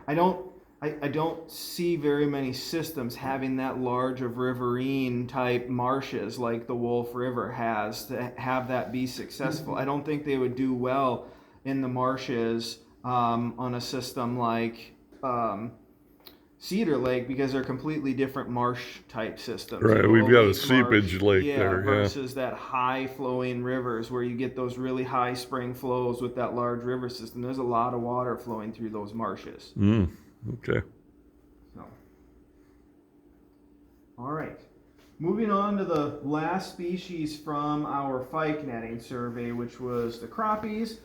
I don't see very many systems having that large of riverine type marshes like the Wolf River has to have that be successful. I don't think they would do well in the marshes on a system like Cedar Lake, because they're completely different marsh type systems. Right, we've got a lake seepage marsh, lake there, yeah. versus that high flowing rivers where you get those really high spring flows with that large river system. There's a lot of water flowing through those marshes. Okay. So, all right. Moving on to the last species from our pike netting survey, which was the crappies.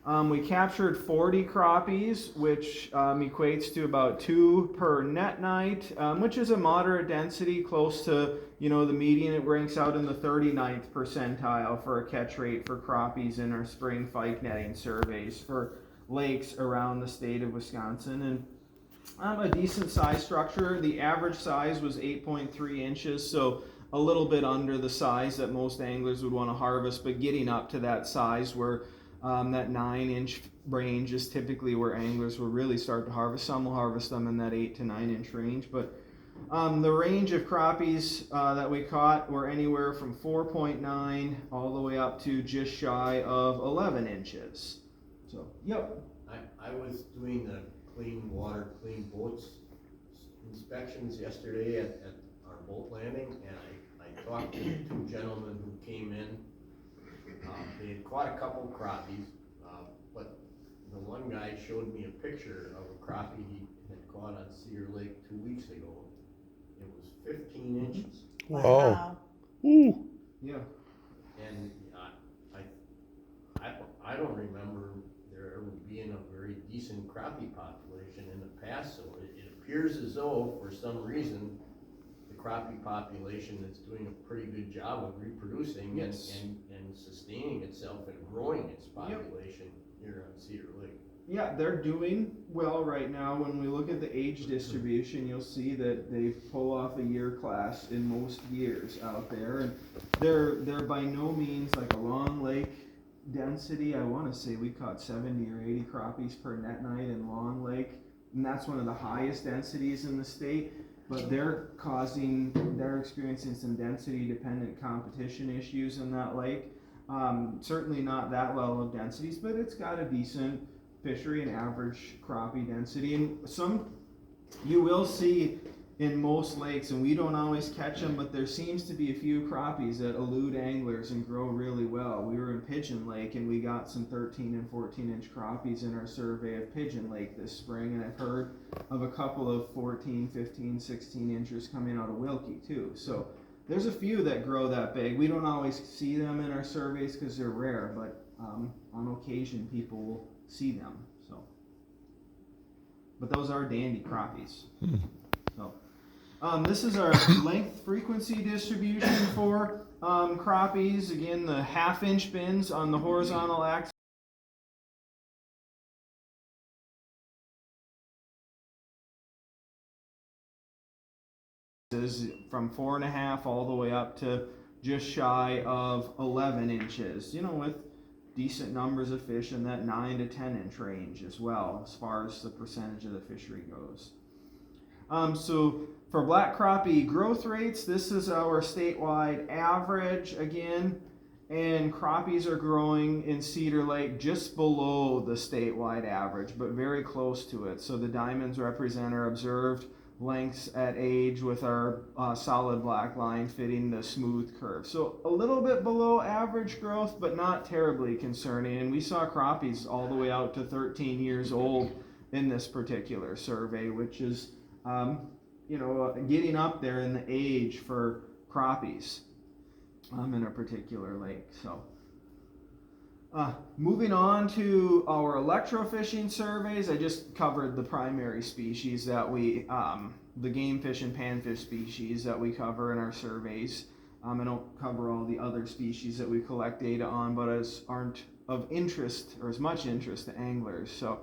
We captured 40 crappies, which equates to about 2 per net night, which is a moderate density, close to, the median. It ranks out in the 39th percentile for a catch rate for crappies in our spring pike netting surveys for lakes around the state of Wisconsin. And a decent size structure. The average size was 8.3 inches, so a little bit under the size that most anglers would want to harvest, but getting up to that size where that 9-inch range is typically where anglers will really start to harvest. Some will harvest them in that 8 to 9-inch range, but the range of crappies that we caught were anywhere from 4.9 all the way up to just shy of 11 inches. So, yep. I was doing the clean water, clean boats inspections yesterday at our boat landing, and I talked to 2 gentlemen who came in. They had caught a couple crappies, but the one guy showed me a picture of a crappie he had caught on Cedar Lake 2 weeks ago. It was 15 inches. Wow. Ooh. Yeah. And I don't remember there ever being a very decent crappie population in the past, so it appears as though, for some reason, the crappie population is doing a pretty good job of reproducing and sustaining itself and growing its population here on Cedar Lake. Yeah, they're doing well right now. When we look at the age distribution, you'll see that they pull off a year class in most years out there, and they're by no means like a Long Lake density. I want to say we caught 70 or 80 crappies per net night in Long Lake, and that's one of the highest densities in the state. But they're experiencing some density dependent competition issues in that lake. Certainly not that level of densities, but it's got a decent fishery and average crappie density. And some you will see in most lakes, and we don't always catch them, but there seems to be a few crappies that elude anglers and grow really well. We were in Pigeon Lake and we got some 13 and 14 inch crappies in our survey of Pigeon Lake this spring, and I've heard of a couple of 14, 15, 16 inches coming out of Wilkie too. So there's a few that grow that big. We don't always see them in our surveys because they're rare, but on occasion people will see them. So, but those are dandy crappies. So, This is our length frequency distribution for crappies. Again, the 1/2-inch bins on the horizontal axis. From 4.5 all the way up to just shy of 11 inches, with decent numbers of fish in that 9 to 10 inch range as well, as far as the percentage of the fishery goes. So for black crappie growth rates, this is our statewide average again, and crappies are growing in Cedar Lake just below the statewide average, but very close to it. So the diamonds represent our observed lengths at age, with our solid black line fitting the smooth curve. So a little bit below average growth, but not terribly concerning. And we saw crappies all the way out to 13 years old in this particular survey, which is getting up there in the age for crappies in a particular lake. So moving on to our electrofishing surveys, I just covered the primary species that we, the game fish and panfish species that we cover in our surveys. I don't cover all the other species that we collect data on, but aren't of interest or as much interest to anglers. So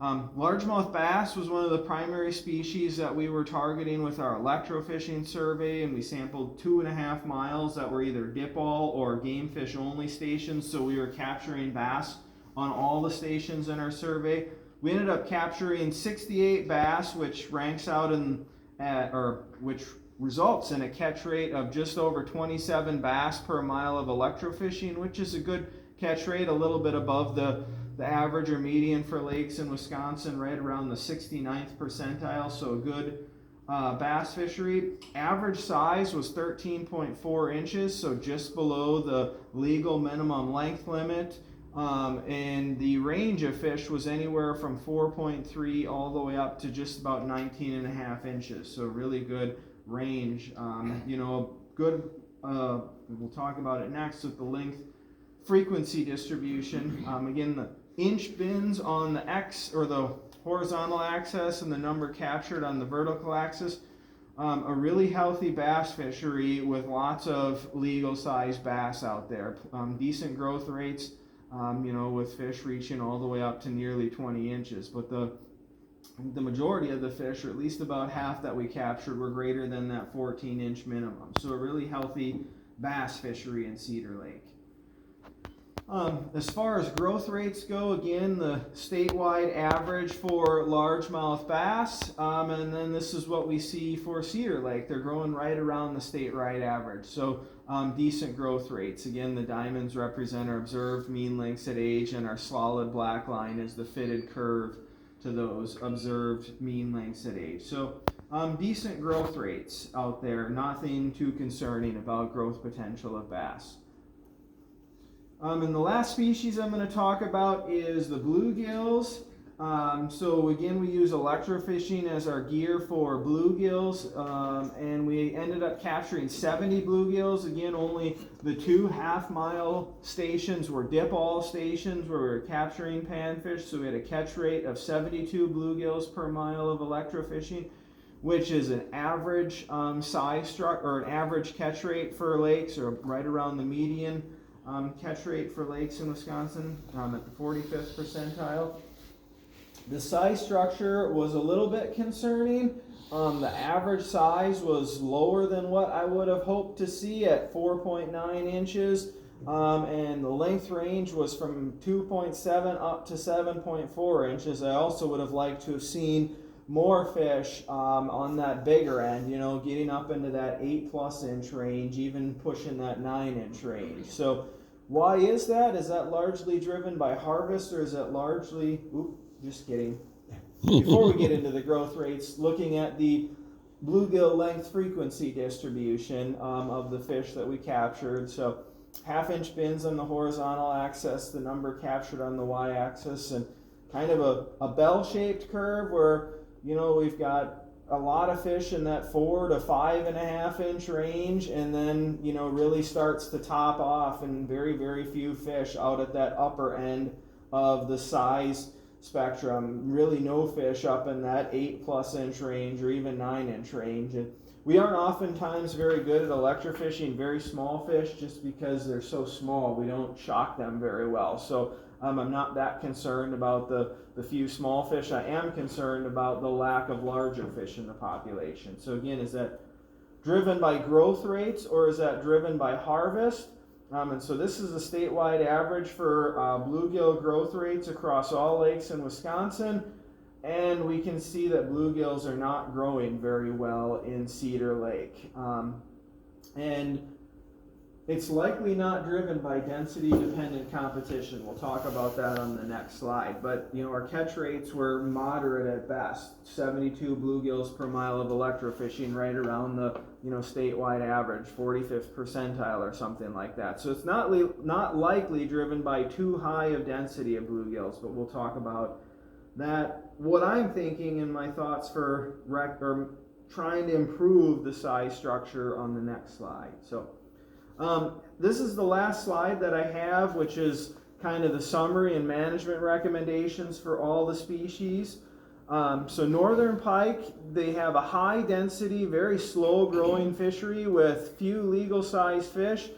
largemouth bass was one of the primary species that we were targeting with our electrofishing survey, and we sampled 2.5 miles that were either dip all or game fish only stations. So we were capturing bass on all the stations in our survey. We ended up capturing 68 bass, which ranks out which results in a catch rate of just over 27 bass per mile of electrofishing, which is a good catch rate, a little bit above the average or median for lakes in Wisconsin, right around the 69th percentile, so a good bass fishery. Average size was 13.4 inches, so just below the legal minimum length limit, and the range of fish was anywhere from 4.3 all the way up to just about 19.5 inches, so really good range. Good, we'll talk about it next with the length frequency distribution. Again, the inch bins on the X or the horizontal axis and the number captured on the vertical axis. A really healthy bass fishery with lots of legal sized bass out there. Decent growth rates, with fish reaching all the way up to nearly 20 inches. But the majority of the fish, or at least about half that we captured, were greater than that 14-inch minimum. So a really healthy bass fishery in Cedar Lake. As far as growth rates go, again, the statewide average for largemouth bass, and then this is what we see for Cedar Lake. They're growing right around the statewide average, so decent growth rates. Again, the diamonds represent our observed mean lengths at age, and our solid black line is the fitted curve to those observed mean lengths at age. So decent growth rates out there, nothing too concerning about growth potential of bass. And the last species I'm going to talk about is the bluegills. So again, we use electrofishing as our gear for bluegills, and we ended up capturing 70 bluegills. Again, only the 2 half-mile stations were dip-all stations where we were capturing panfish, so we had a catch rate of 72 bluegills per mile of electrofishing, which is an average an average catch rate for lakes, or right around the median catch rate for lakes in Wisconsin, at the 45th percentile. The size structure was a little bit concerning. The average size was lower than what I would have hoped to see at 4.9 inches, and the length range was from 2.7 up to 7.4 inches. I also would have liked to have seen more fish on that bigger end, getting up into that 8+ inch range, even pushing that 9-inch range. So why is that? Is that largely driven by harvest, or is it largely, just kidding. Before we get into the growth rates, looking at the bluegill length frequency distribution of the fish that we captured. So 1/2-inch bins on the horizontal axis, the number captured on the y-axis, and kind of a bell-shaped curve where, we've got a lot of fish in that 4 to 5.5 inch range, and then, really starts to top off, and very, very few fish out at that upper end of the size spectrum. Really no fish up in that 8+ inch range or even 9-inch range. And We aren't oftentimes very good at electrofishing very small fish just because they're so small. We don't shock them very well. So I'm not that concerned about the few small fish. I am concerned about the lack of larger fish in the population. So again, is that driven by growth rates or is that driven by harvest? And so this is a statewide average for bluegill growth rates across all lakes in Wisconsin. And we can see that bluegills are not growing very well in Cedar Lake. And it's likely not driven by density dependent competition. We'll talk about that on the next slide. But our catch rates were moderate at best. 72 bluegills per mile of electrofishing, right around the statewide average, 45th percentile or something like that. So it's not likely driven by too high of density of bluegills, but we'll talk about that. What I'm thinking in my thoughts for trying to improve the size structure on the next slide. So this is the last slide that I have, which is kind of the summary and management recommendations for all the species. So northern pike, they have a high density, very slow growing fishery with few legal size fish.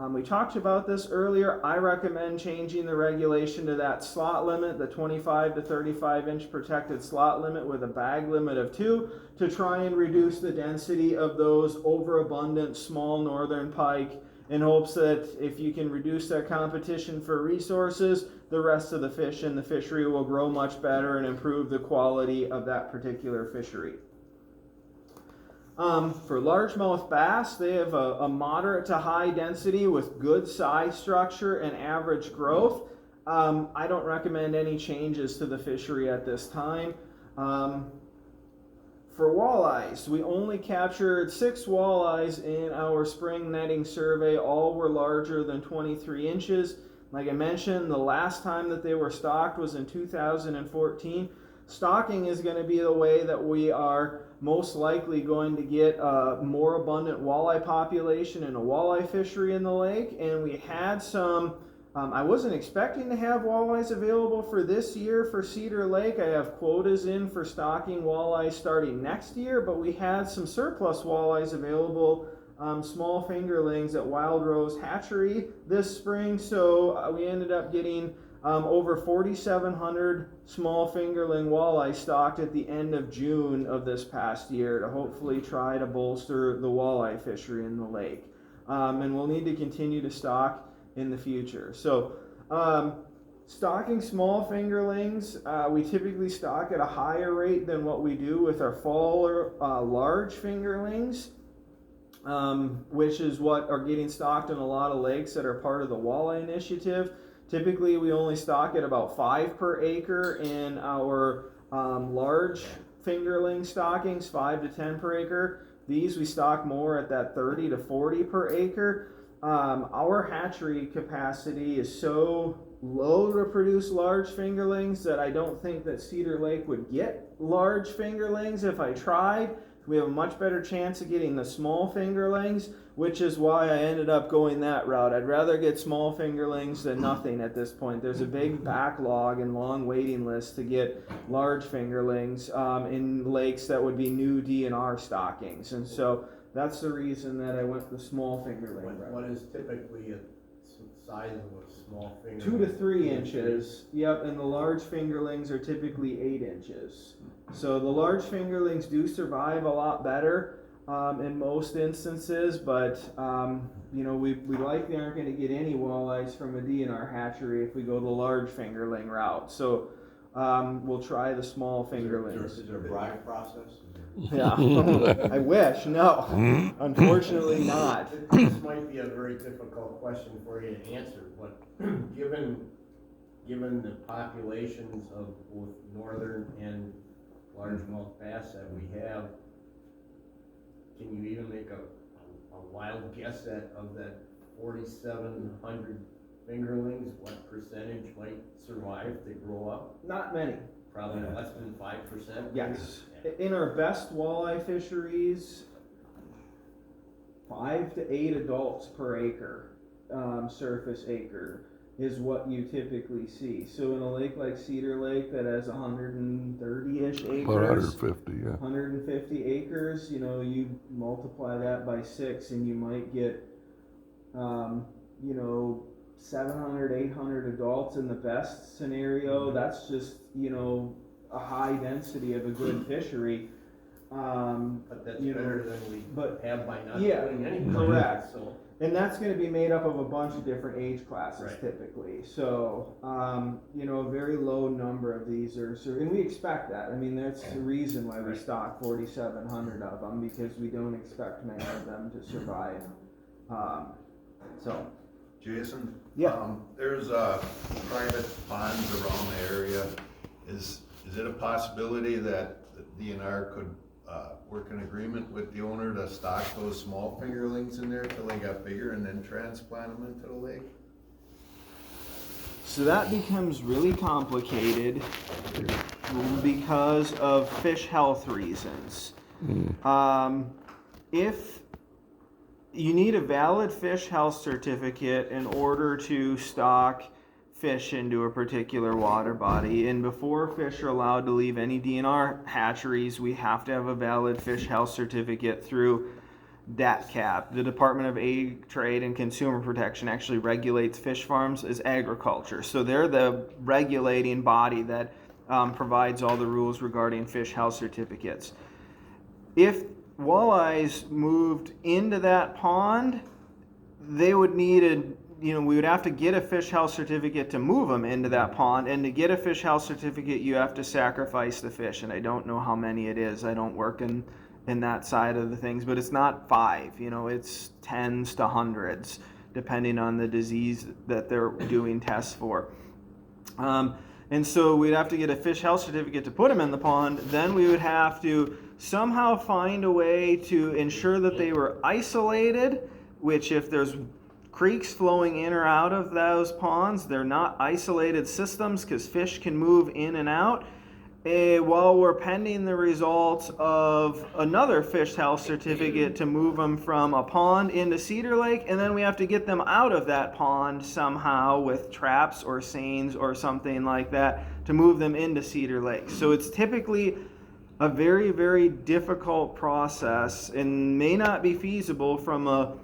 We talked about this earlier. I recommend changing the regulation to that slot limit, the 25 to 35 inch protected slot limit with a bag limit of 2, to try and reduce the density of those overabundant small northern pike, in hopes that if you can reduce their competition for resources, the rest of the fish in the fishery will grow much better and improve the quality of that particular fishery. For largemouth bass, they have a moderate to high density with good size structure and average growth. I don't recommend any changes to the fishery at this time. For walleyes, we only captured 6 walleyes in our spring netting survey. All were larger than 23 inches. Like I mentioned, the last time that they were stocked was in 2014. Stocking is going to be the way that we are most likely going to get a more abundant walleye population and a walleye fishery in the lake. And we had some, I wasn't expecting to have walleyes available for this year for Cedar Lake. I have quotas in for stocking walleyes starting next year, but we had some surplus walleyes available, small fingerlings at Wild Rose Hatchery this spring. So we ended up getting over 4,700 small fingerling walleye stocked at the end of June of this past year to hopefully try to bolster the walleye fishery in the lake. And we'll need to continue to stock in the future. So stocking small fingerlings, we typically stock at a higher rate than what we do with our fall large fingerlings, which is what are getting stocked in a lot of lakes that are part of the walleye initiative. Typically, we only stock at about 5 per acre in our large fingerling stockings, 5 to 10 per acre. These we stock more at that 30 to 40 per acre. Our hatchery capacity is so low to produce large fingerlings that I don't think that Cedar Lake would get large fingerlings if I tried. We have a much better chance of getting the small fingerlings, which is why I ended up going that route. I'd rather get small fingerlings than nothing at this point. There's a big backlog and long waiting list to get large fingerlings in lakes that would be new DNR stockings. And so that's the reason that I went the small fingerling route. What is typically a size of a small fingerling? 2 to 3 inches. Yep, and the large fingerlings are typically 8 inches. So the large fingerlings do survive a lot better in most instances, but we likely aren't going to get any walleyes from a DNR hatchery if we go the large fingerling route. So we'll try the small fingerlings. Is there a brine process? Yeah, I wish. No, unfortunately not. This might be a very difficult question for you to answer, but given the populations of both northern and largemouth bass that we have, can you even make a wild guess of that 4,700 fingerlings, what percentage might survive to grow up? Not many. Probably less than 5%? Yes. In our best walleye fisheries, 5 to 8 adults per acre, surface acre. is what you typically see. So in a lake like Cedar Lake that has 130-ish About acres, 150, yeah. 150 acres, you know, you multiply that by 6 and you might get, you know, 700, 800 adults in the best scenario. That's just, you know, a high density of a good fishery. But that's you know, better than we but- have by not yeah, doing anything. correct. So, And that's going to be made up of a bunch of different age classes Right. typically. So, you know, a very low number of these and we expect that. I mean, that's the reason why we Right. stock 4,700 of them, because we don't expect many of them to survive. So, Jason? Yeah. There's private ponds around the area. Is it a possibility that the DNR could work an agreement with the owner to stock those small fingerlings in there till they got bigger and then transplant them into the lake? so that becomes really complicated because of fish health reasons. If you need a valid fish health certificate in order to stock fish into a particular water body, and before fish are allowed to leave any DNR hatcheries, we have to have a valid fish health certificate through DATCAP. The Department of Ag, Trade, and Consumer Protection actually regulates fish farms as agriculture. So they're the regulating body that provides all the rules regarding fish health certificates. If walleyes moved into that pond, they would need we would have to get a fish health certificate to move them into that pond, and to get a fish health certificate, you have to sacrifice the fish, and I don't know how many it is. I don't work in that side of the things, but it's not 5, it's tens to hundreds, depending on the disease that they're doing tests for. And so we'd have to get a fish health certificate to put them in the pond. Then we would have to somehow find a way to ensure that they were isolated, which if there's creeks flowing in or out of those ponds, they're not isolated systems because fish can move in and out. While we're pending the results of another fish health certificate to move them from a pond into Cedar Lake, and then we have to get them out of that pond somehow with traps or seines or something like that to move them into Cedar Lake. So it's typically a very, very difficult process and may not be feasible from a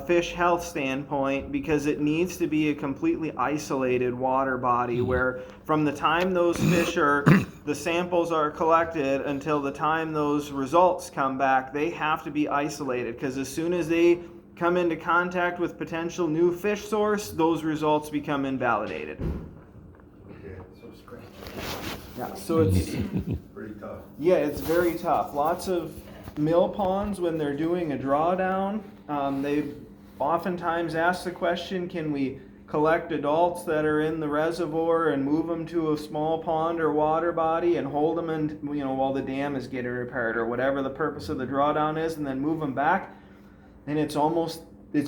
fish health standpoint, because it needs to be a completely isolated water body where from the time those fish the samples are collected until the time those results come back, they have to be isolated, because as soon as they come into contact with potential new fish source, those results become invalidated. Okay, so scratch. Yeah, so it's pretty tough. yeah, it's very tough. Lots of mill ponds, when they're doing a drawdown, they oftentimes ask the question, can we collect adults that are in the reservoir and move them to a small pond or water body and hold them in, while the dam is getting repaired or whatever the purpose of the drawdown is, and then move them back? And it's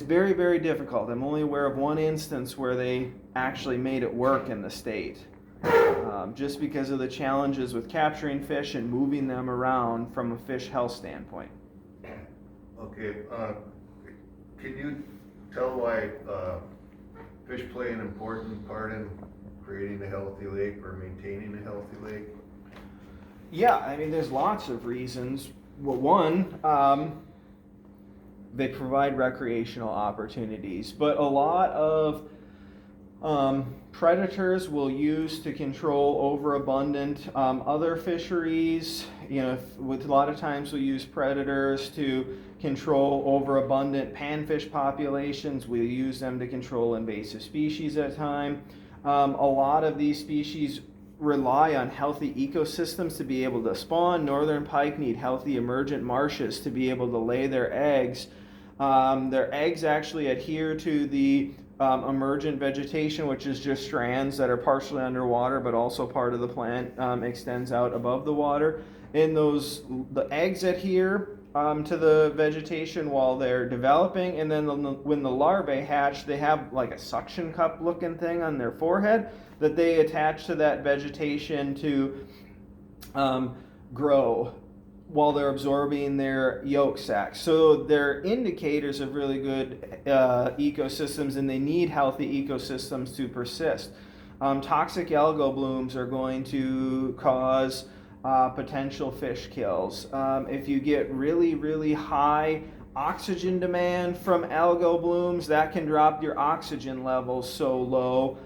very, very difficult. I'm only aware of one instance where they actually made it work in the state. Just because of the challenges with capturing fish and moving them around from a fish health standpoint. Okay, can you tell why fish play an important part in creating a healthy lake or maintaining a healthy lake? Yeah, I mean, there's lots of reasons. Well, one, they provide recreational opportunities, but a lot of predators will use to control overabundant other fisheries. With a lot of times we use predators to control overabundant panfish populations. We use them to control invasive species at a time. A lot of these species rely on healthy ecosystems to be able to spawn. Northern pike need healthy emergent marshes to be able to lay their eggs. Their eggs actually adhere to the emergent vegetation, which is just strands that are partially underwater, but also part of the plant extends out above the water. And the eggs adhere to the vegetation while they're developing, and then when the larvae hatch, they have like a suction cup looking thing on their forehead that they attach to that vegetation to grow while they're absorbing their yolk sacs. So they're indicators of really good ecosystems, and they need healthy ecosystems to persist. Toxic algal blooms are going to cause potential fish kills. If you get really, really high oxygen demand from algal blooms, that can drop your oxygen levels so low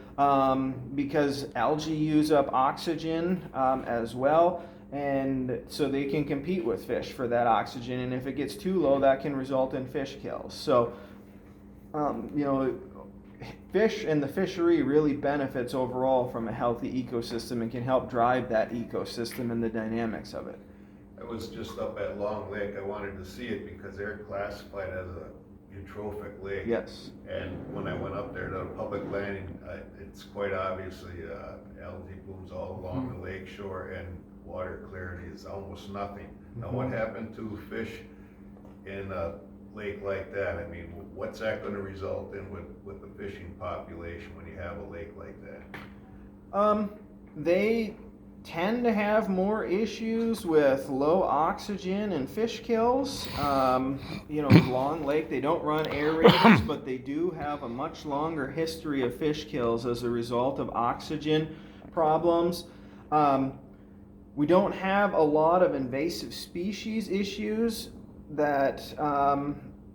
because algae use up oxygen as well. And so they can compete with fish for that oxygen, and if it gets too low, that can result in fish kills. So, fish and the fishery really benefits overall from a healthy ecosystem and can help drive that ecosystem and the dynamics of it. I was just up at Long Lake, I wanted to see it because they're classified as a eutrophic lake. Yes. And when I went up there to the public landing, it's quite obviously algae blooms all along the lake shore, and water clarity is almost nothing. Now, what happened to fish in a lake like that? I mean, what's that gonna result in with the fishing population when you have a lake like that? They tend to have more issues with low oxygen and fish kills. Long Lake, they don't run aerators, but they do have a much longer history of fish kills as a result of oxygen problems. We don't have a lot of invasive species issues that,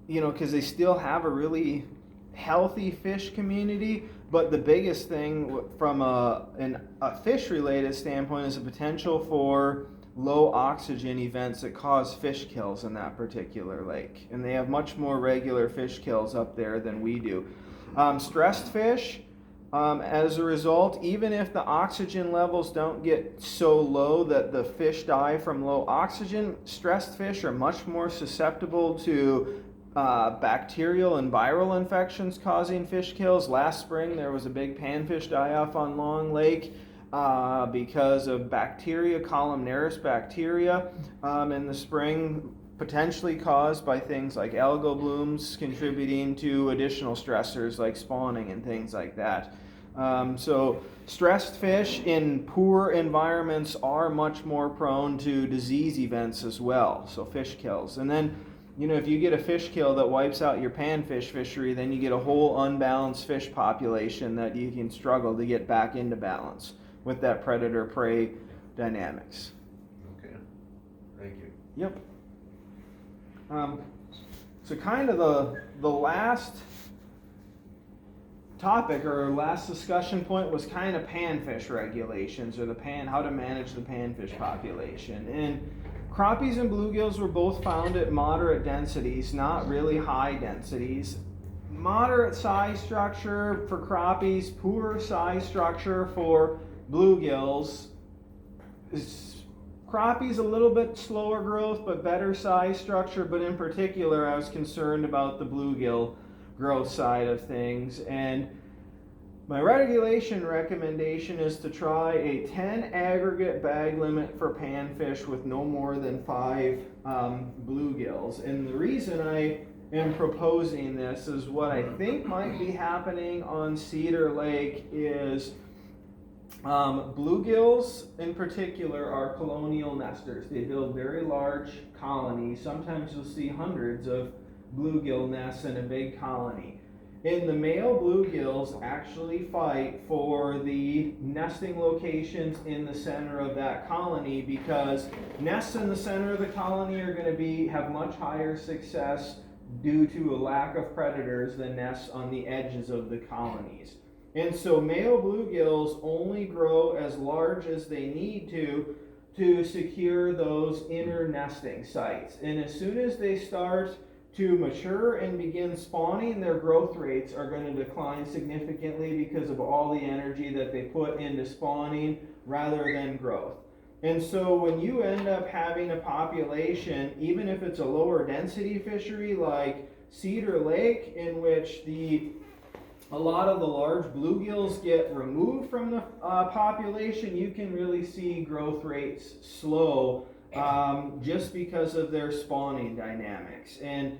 because they still have a really healthy fish community. But the biggest thing from a fish-related standpoint is the potential for low oxygen events that cause fish kills in that particular lake. And they have much more regular fish kills up there than we do. Stressed fish, as a result, even if the oxygen levels don't get so low that the fish die from low oxygen, stressed fish are much more susceptible to bacterial and viral infections causing fish kills. Last spring there was a big panfish die-off on Long Lake because of bacteria, columnaris bacteria, in the spring, potentially caused by things like algal blooms contributing to additional stressors like spawning and things like that. So stressed fish in poor environments are much more prone to disease events as well, so fish kills. And then, if you get a fish kill that wipes out your panfish fishery, then you get a whole unbalanced fish population that you can struggle to get back into balance with that predator-prey dynamics. Okay, thank you. Yep. So kind of the last topic or last discussion point was kind of panfish regulations, or how to manage the panfish population. And crappies and bluegills were both found at moderate densities, not really high densities. Moderate size structure for crappies, poor size structure for bluegills. Crappies a little bit slower growth, but better size structure. But in particular, I was concerned about the bluegill growth side of things. And my regulation recommendation is to try a 10 aggregate bag limit for panfish with no more than 5 bluegills. And the reason I am proposing this is what I think might be happening on Cedar Lake is bluegills in particular are colonial nesters. They build very large colonies. Sometimes you'll see hundreds of bluegill nests in a big colony. And the male bluegills actually fight for the nesting locations in the center of that colony, because nests in the center of the colony are going to have much higher success due to a lack of predators than nests on the edges of the colonies. And so male bluegills only grow as large as they need to secure those inner nesting sites. And as soon as they start to mature and begin spawning, their growth rates are going to decline significantly because of all the energy that they put into spawning rather than growth. And so when you end up having a population, even if it's a lower density fishery like Cedar Lake, in which a lot of the large bluegills get removed from the population, you can really see growth rates slow just because of their spawning dynamics. And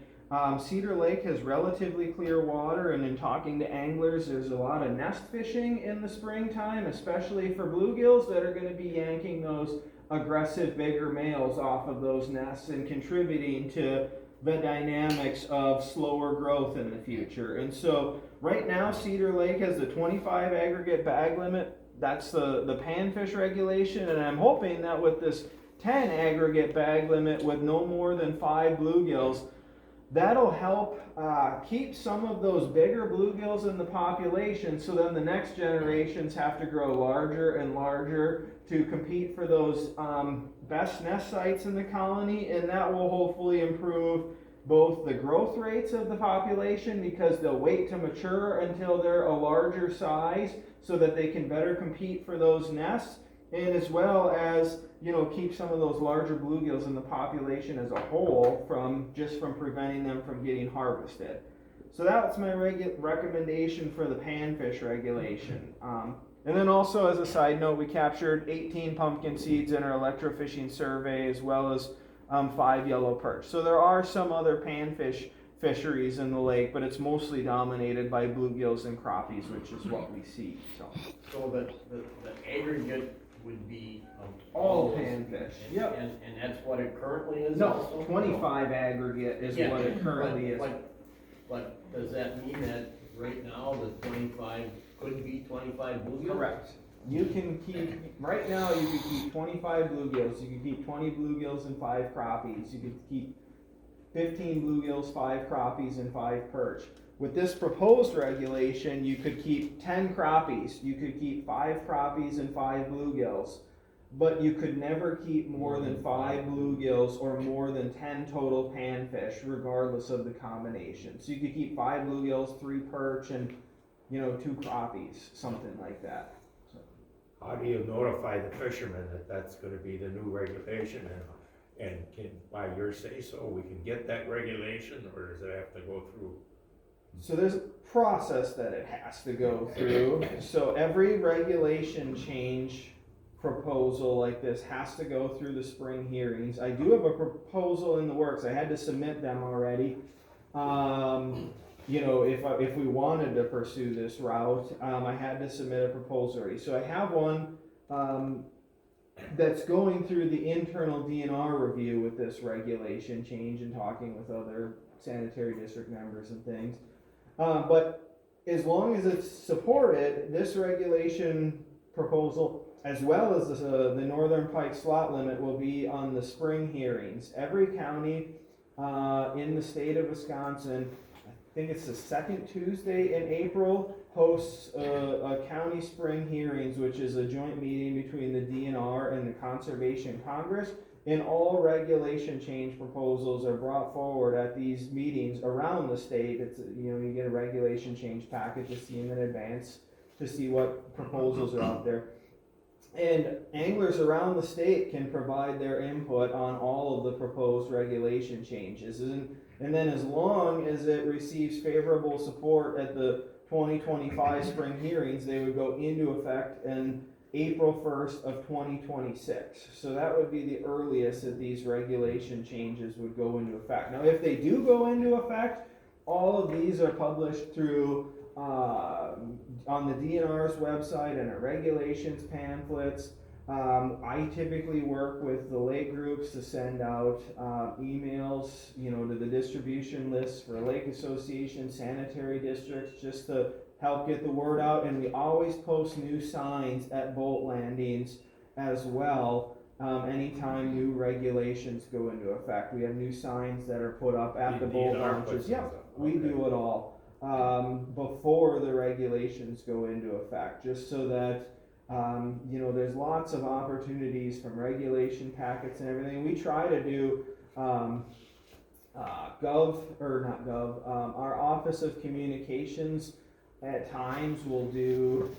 Cedar Lake has relatively clear water, and in talking to anglers, there's a lot of nest fishing in the springtime, especially for bluegills that are going to be yanking those aggressive bigger males off of those nests and contributing to the dynamics of slower growth in the future. And so right now Cedar Lake has the 25 aggregate bag limit. That's the panfish regulation, and I'm hoping that with this 10 aggregate bag limit with no more than 5 bluegills, that'll help keep some of those bigger bluegills in the population, so then the next generations have to grow larger and larger to compete for those best nest sites in the colony, and that will hopefully improve both the growth rates of the population, because they'll wait to mature until they're a larger size so that they can better compete for those nests, and as well as, you know, keep some of those larger bluegills in the population as a whole from preventing them from getting harvested. So that's my recommendation for the panfish regulation. And then also, as a side note, we captured 18 pumpkin seeds in our electrofishing survey, as well as 5 yellow perch. So there are some other panfish fisheries in the lake, but it's mostly dominated by bluegills and crappies, which is what we see. So the aggregate would be All those, panfish. and, Yep. and that's what it currently is No, also? 25 aggregate is Yeah, what it currently is. But does that mean that right now the 25 could be 25 bluegills? Correct. You can keep, right now you can keep 25 bluegills, you can keep 20 bluegills and 5 crappies, you can keep 15 bluegills, 5 crappies, and 5 perch. With this proposed regulation, you could keep 10 crappies, you could keep 5 crappies and 5 bluegills, but you could never keep more than 5 bluegills or more than 10 total panfish, regardless of the combination. So you could keep 5 bluegills, 3 perch, and 2 crappies, something like that. How do you notify the fishermen that that's gonna be the new regulation, and can, by your say-so, we can get that regulation, or does it have to go through? So there's a process that it has to go through. So every regulation change proposal like this has to go through the spring hearings. I do have a proposal in the works. I had to submit them already. If we wanted to pursue this route, I had to submit a proposal already. So I have one that's going through the internal DNR review with this regulation change and talking with other sanitary district members and things. But as long as it's supported, this regulation proposal, as well as the northern pike slot limit, will be on the spring hearings. Every county in the state of Wisconsin, I think it's the second Tuesday in April, hosts a county spring hearings, which is a joint meeting between the DNR and the Conservation Congress. And all regulation change proposals are brought forward at these meetings around the state. It's, you get a regulation change packet to see them in advance to see what proposals are out there. And anglers around the state can provide their input on all of the proposed regulation changes. And then as long as it receives favorable support at the 2025 spring hearings, they would go into effect in April 1st of 2026. So that would be the earliest that these regulation changes would go into effect. Now, if they do go into effect, all of these are published through on the DNR's website and our regulations pamphlets. I typically work with the lake groups to send out emails, to the distribution lists for lake associations, sanitary districts, just to help get the word out. And we always post new signs at boat landings as well. Anytime new regulations go into effect, we have new signs that are put up at the boat launches. Yeah, we do it all before the regulations go into effect, just so that there's lots of opportunities from regulation packets and everything. We try to do our Office of Communications at times will do,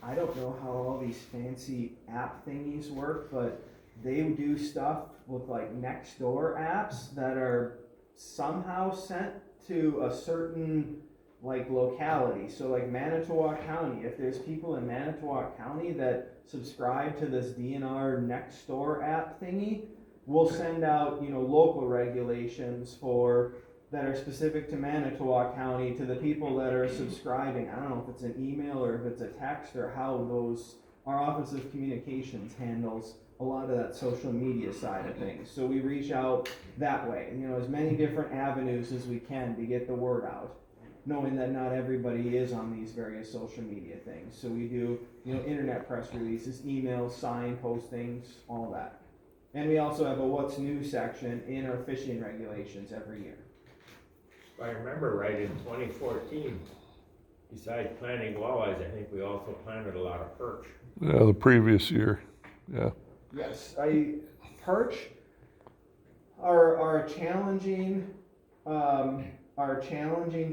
I don't know how all these fancy app thingies work, but they do stuff with like next door apps that are somehow sent to a certain locality. So like Manitowoc County, if there's people in Manitowoc County that subscribe to this DNR next door app thingy, we'll send out local regulations that are specific to Manitowoc County to the people that are subscribing. I don't know if it's an email or if it's a text or how those our Office of Communications handles a lot of that social media side of things. So we reach out that way, as many different avenues as we can to get the word out, knowing that not everybody is on these various social media things. So we do, internet press releases, emails, sign postings, all that. And we also have a what's new section in our fishing regulations every year. If I remember right, in 2014, besides planting walleyes, I think we also planted a lot of perch. Yeah, the previous year, yeah. Yes, perch are challenging,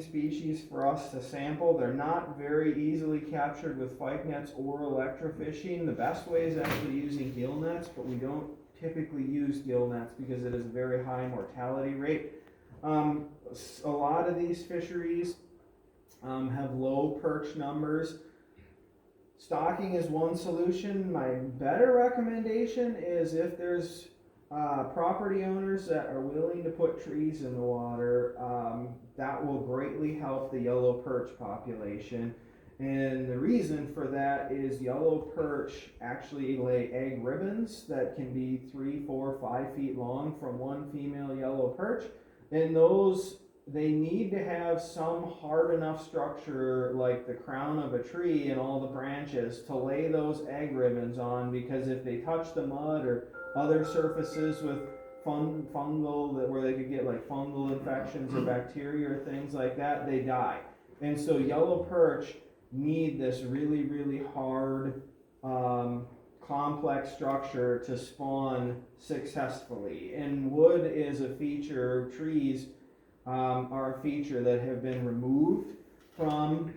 species for us to sample. They're not very easily captured with fyke nets or electrofishing. The best way is actually using gill nets, but we don't typically use gill nets because it is a very high mortality rate. A lot of these fisheries have low perch numbers. Stocking is one solution. My better recommendation is if there's property owners that are willing to put trees in the water, that will greatly help the yellow perch population. And the reason for that is yellow perch actually lay egg ribbons that can be 3, 4, 5 feet long from one female yellow perch. And those, they need to have some hard enough structure like the crown of a tree and all the branches to lay those egg ribbons on, because if they touch the mud or other surfaces with fungal, where they could get like fungal infections or bacteria or things like that, they die. And so yellow perch need this really, really hard, complex structure to spawn successfully. And wood is a feature, trees are a feature that have been removed from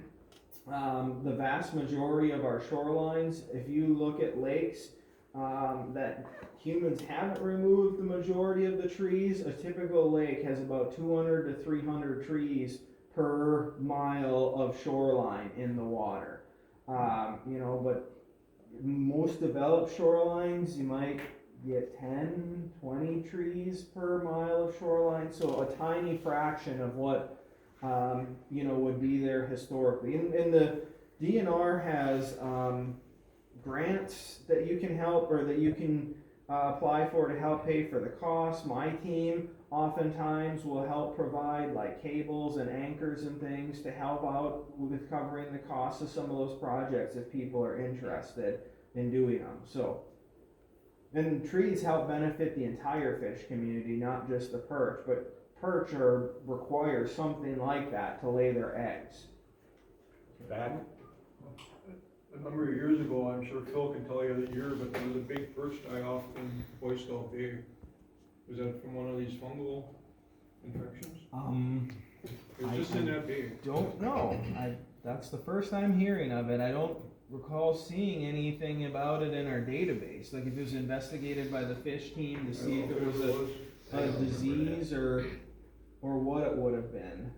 the vast majority of our shorelines. If you look at lakes that humans haven't removed the majority of the trees, a typical lake has about 200 to 300 trees per mile of shoreline in the water. But most developed shorelines, you might get 10, 20 trees per mile of shoreline, so a tiny fraction of what would be there historically. And the DNR has grants that you can help, or that you can apply for to help pay for the cost. My team oftentimes will help provide like cables and anchors and things to help out with covering the cost of some of those projects if people are interested in doing them. So, and trees help benefit the entire fish community, not just the perch, but perch require something like that to lay their eggs. Back? A number of years ago, I'm sure Phil can tell you the year, but there was a big perch die-off in Boystow Bay. Was that from one of these fungal infections? It was just in that bay. Don't know. That's the first I'm hearing of it. I don't recall seeing anything about it in our database. Like if it was investigated by the fish team to see if it was a disease or what it would have been.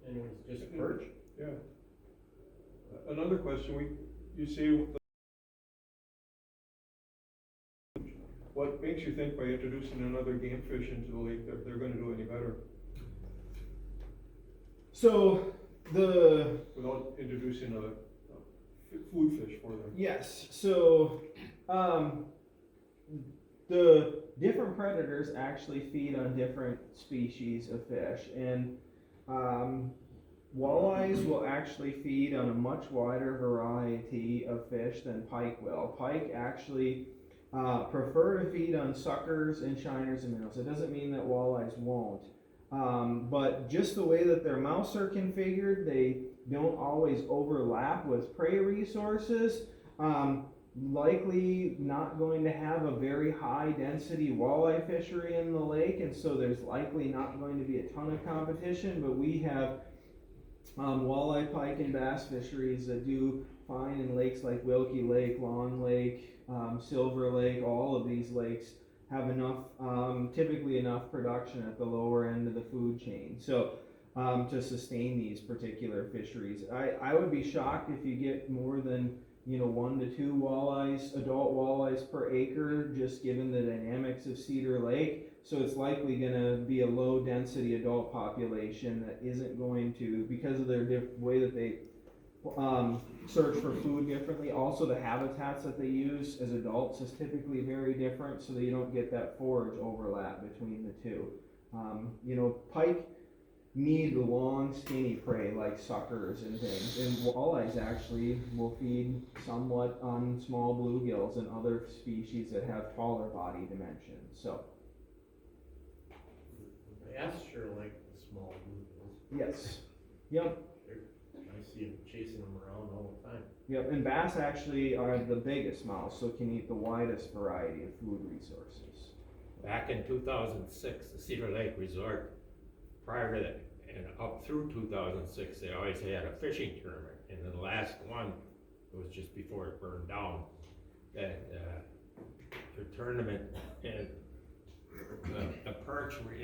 And it was just perch? Yeah. Another question, you say, what makes you think by introducing another game fish into the lake that they're gonna do any better? So Without introducing a food fish for them? yes, so the different predators actually feed on different species of fish, and walleyes will actually feed on a much wider variety of fish than pike will. Pike actually prefer to feed on suckers and shiners and minnows. It doesn't mean that walleyes won't. But just the way that their mouths are configured, they don't always overlap with prey resources. Likely not going to have a very high density walleye fishery in the lake, and so there's likely not going to be a ton of competition, but we have walleye, pike, and bass fisheries that do fine in lakes like Wilkie Lake, Long Lake, Silver Lake. All of these lakes have enough, typically enough production at the lower end of the food chain, so to sustain these particular fisheries. I would be shocked if you get more than 1 to 2 walleyes, adult walleyes per acre, just given the dynamics of Cedar Lake. So it's likely going to be a low density adult population that isn't going to, because of their way that they search for food differently. Also, the habitats that they use as adults is typically very different, so that you don't get that forage overlap between the two. Pike need long, skinny prey like suckers and things, and walleyes actually will feed somewhat on small bluegills and other species that have taller body dimensions. So, Bass sure like the small bluegills. yes, yep. I see them chasing them around all the time. Yep, and bass actually are the biggest mouths, so can eat the widest variety of food resources. Back in 2006, the Cedar Lake Resort, prior to that, and up through 2006, they always had a fishing tournament. And the last one, it was just before it burned down, that the tournament, and the perch were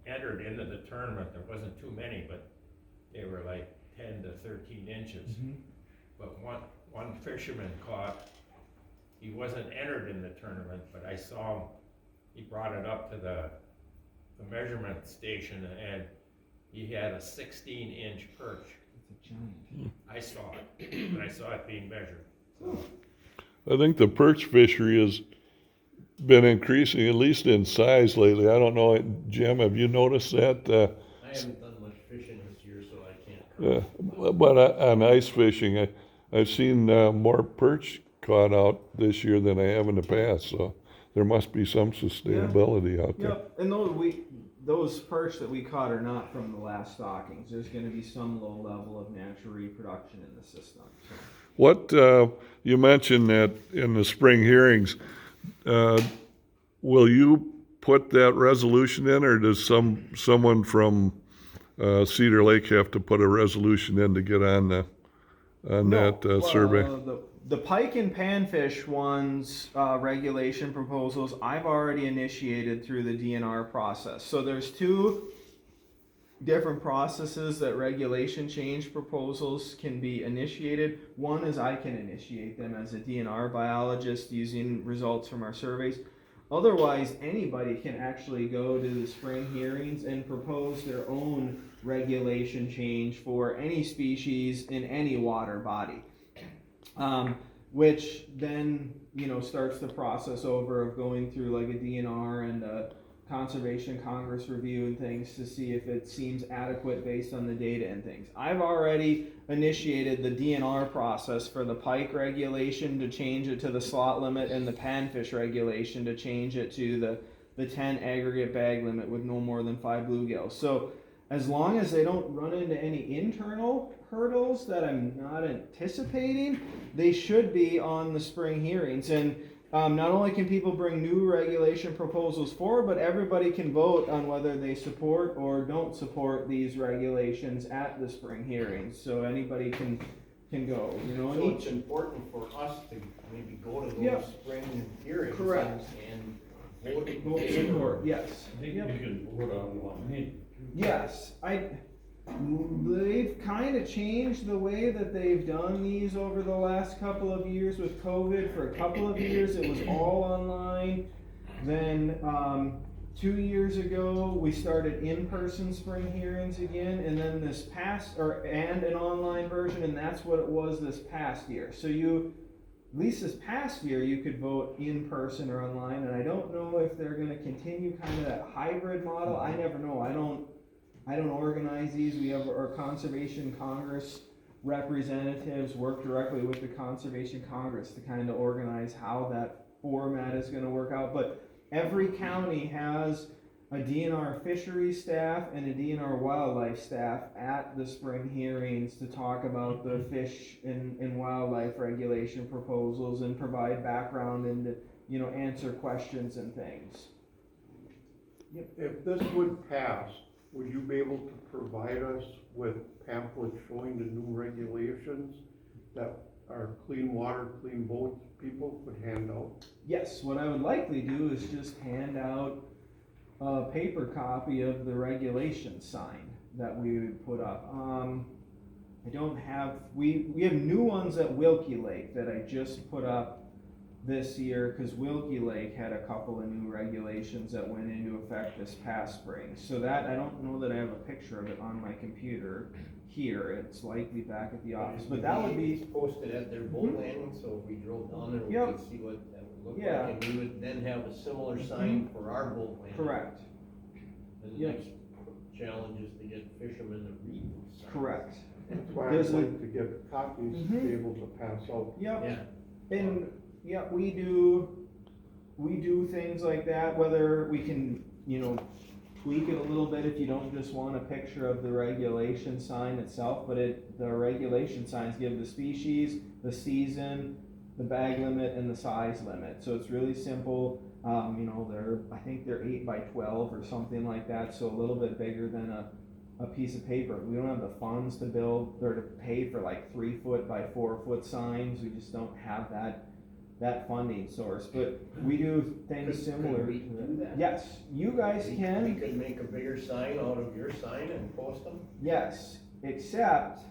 entered into the tournament. There wasn't too many, but they were like 10 to 13 inches. Mm-hmm. But one fisherman caught, he wasn't entered in the tournament, but I saw him, he brought it up to the measurement station, and he had a 16-inch perch. It's a giant. I saw it, and I saw it being measured. So, I think the perch fishery has been increasing, at least in size lately. I don't know, Jim, have you noticed that? I haven't done much fishing this year, so I can't. But on ice fishing, I've seen more perch caught out this year than I have in the past, so there must be some sustainability out there. Yep, and those perch that we caught are not from the last stockings. There's going to be some low level of natural reproduction in the system. So. What, you mentioned that in the spring hearings, will you put that resolution in, or does someone from Cedar Lake have to put a resolution in to get on that survey? The pike and panfish ones, regulation proposals, I've already initiated through the DNR process. So there's two different processes that regulation change proposals can be initiated. One is I can initiate them as a DNR biologist using results from our surveys. Otherwise, anybody can actually go to the spring hearings and propose their own regulation change for any species in any water body. Which then, starts the process over of going through like a DNR and a Conservation Congress review and things to see if it seems adequate based on the data and things. I've already initiated the DNR process for the pike regulation to change it to the slot limit, and the panfish regulation to change it to the 10 aggregate bag limit with no more than 5 bluegills. So as long as they don't run into any internal hurdles that I'm not anticipating, they should be on the spring hearings. And not only can people bring new regulation proposals forward, but everybody can vote on whether they support or don't support these regulations at the spring hearings. So anybody can go, So it's important for us to maybe go to those spring hearings. Correct. And vote in Vote favor. support, yes. I think you can vote on one. Yes, they've kind of changed the way that they've done these over the last couple of years with COVID. For a couple of years, it was all online. Then 2 years ago, we started in-person spring hearings again, and then and an online version, and that's what it was this past year. So at least this past year, you could vote in person or online, and I don't know if they're going to continue kind of that hybrid model. I never know. I don't organize these. We have our Conservation Congress representatives work directly with the Conservation Congress to kind of organize how that format is going to work out. But every county has a DNR Fishery staff and a DNR Wildlife staff at the spring hearings to talk about the fish and wildlife regulation proposals and provide background and answer questions and things. If this would pass, would you be able to provide us with pamphlets showing the new regulations that our clean water, clean boats people could hand out? Yes, what I would likely do is just hand out a paper copy of the regulation sign that we would put up. We have new ones at Wilkie Lake that I just put up this year, cause Wilkie Lake had a couple of new regulations that went into effect this past spring. So that, I don't know that I have a picture of it on my computer here, it's likely back at the office, but that would be, Posted at their boat landing, so if we drove down there, we Yep. could see what that would look Yeah. like, and we would then have a similar sign for our boat landing. correct, And the Yep. next challenge is to get fishermen to read these signs. correct. That's why I'd There's a- like to get copies to be able to pass out. Yep. Yeah, And, yeah, we do things like that, whether we can, tweak it a little bit if you don't just want a picture of the regulation sign itself, but the regulation signs give the species, the season, the bag limit, and the size limit. So it's really simple, I think they're 8x12 or something like that, so a little bit bigger than a piece of paper. We don't have the funds to build or to pay for like 3-foot by 4-foot signs. We just don't have that funding source. But we do things similar. Could we to do that? Yes, you guys We can. could make a bigger sign out of your sign and post them? Yes, except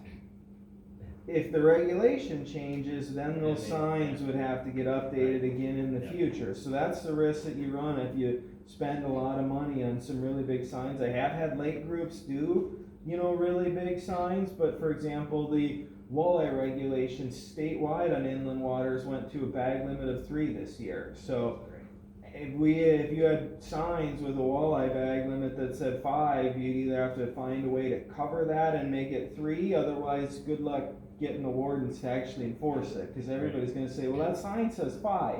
if the regulation changes, then those Yeah, signs would have to get updated again in the Yeah. future. So that's the risk that you run if you spend a lot of money on some really big signs. I have had lake groups do, really big signs, but for example, the walleye regulations statewide on inland waters went to a bag limit of 3 this year. So if you had signs with a walleye bag limit that said 5, you'd either have to find a way to cover that and make it 3, otherwise good luck getting the wardens to actually enforce it, because everybody's gonna say, well, that sign says 5.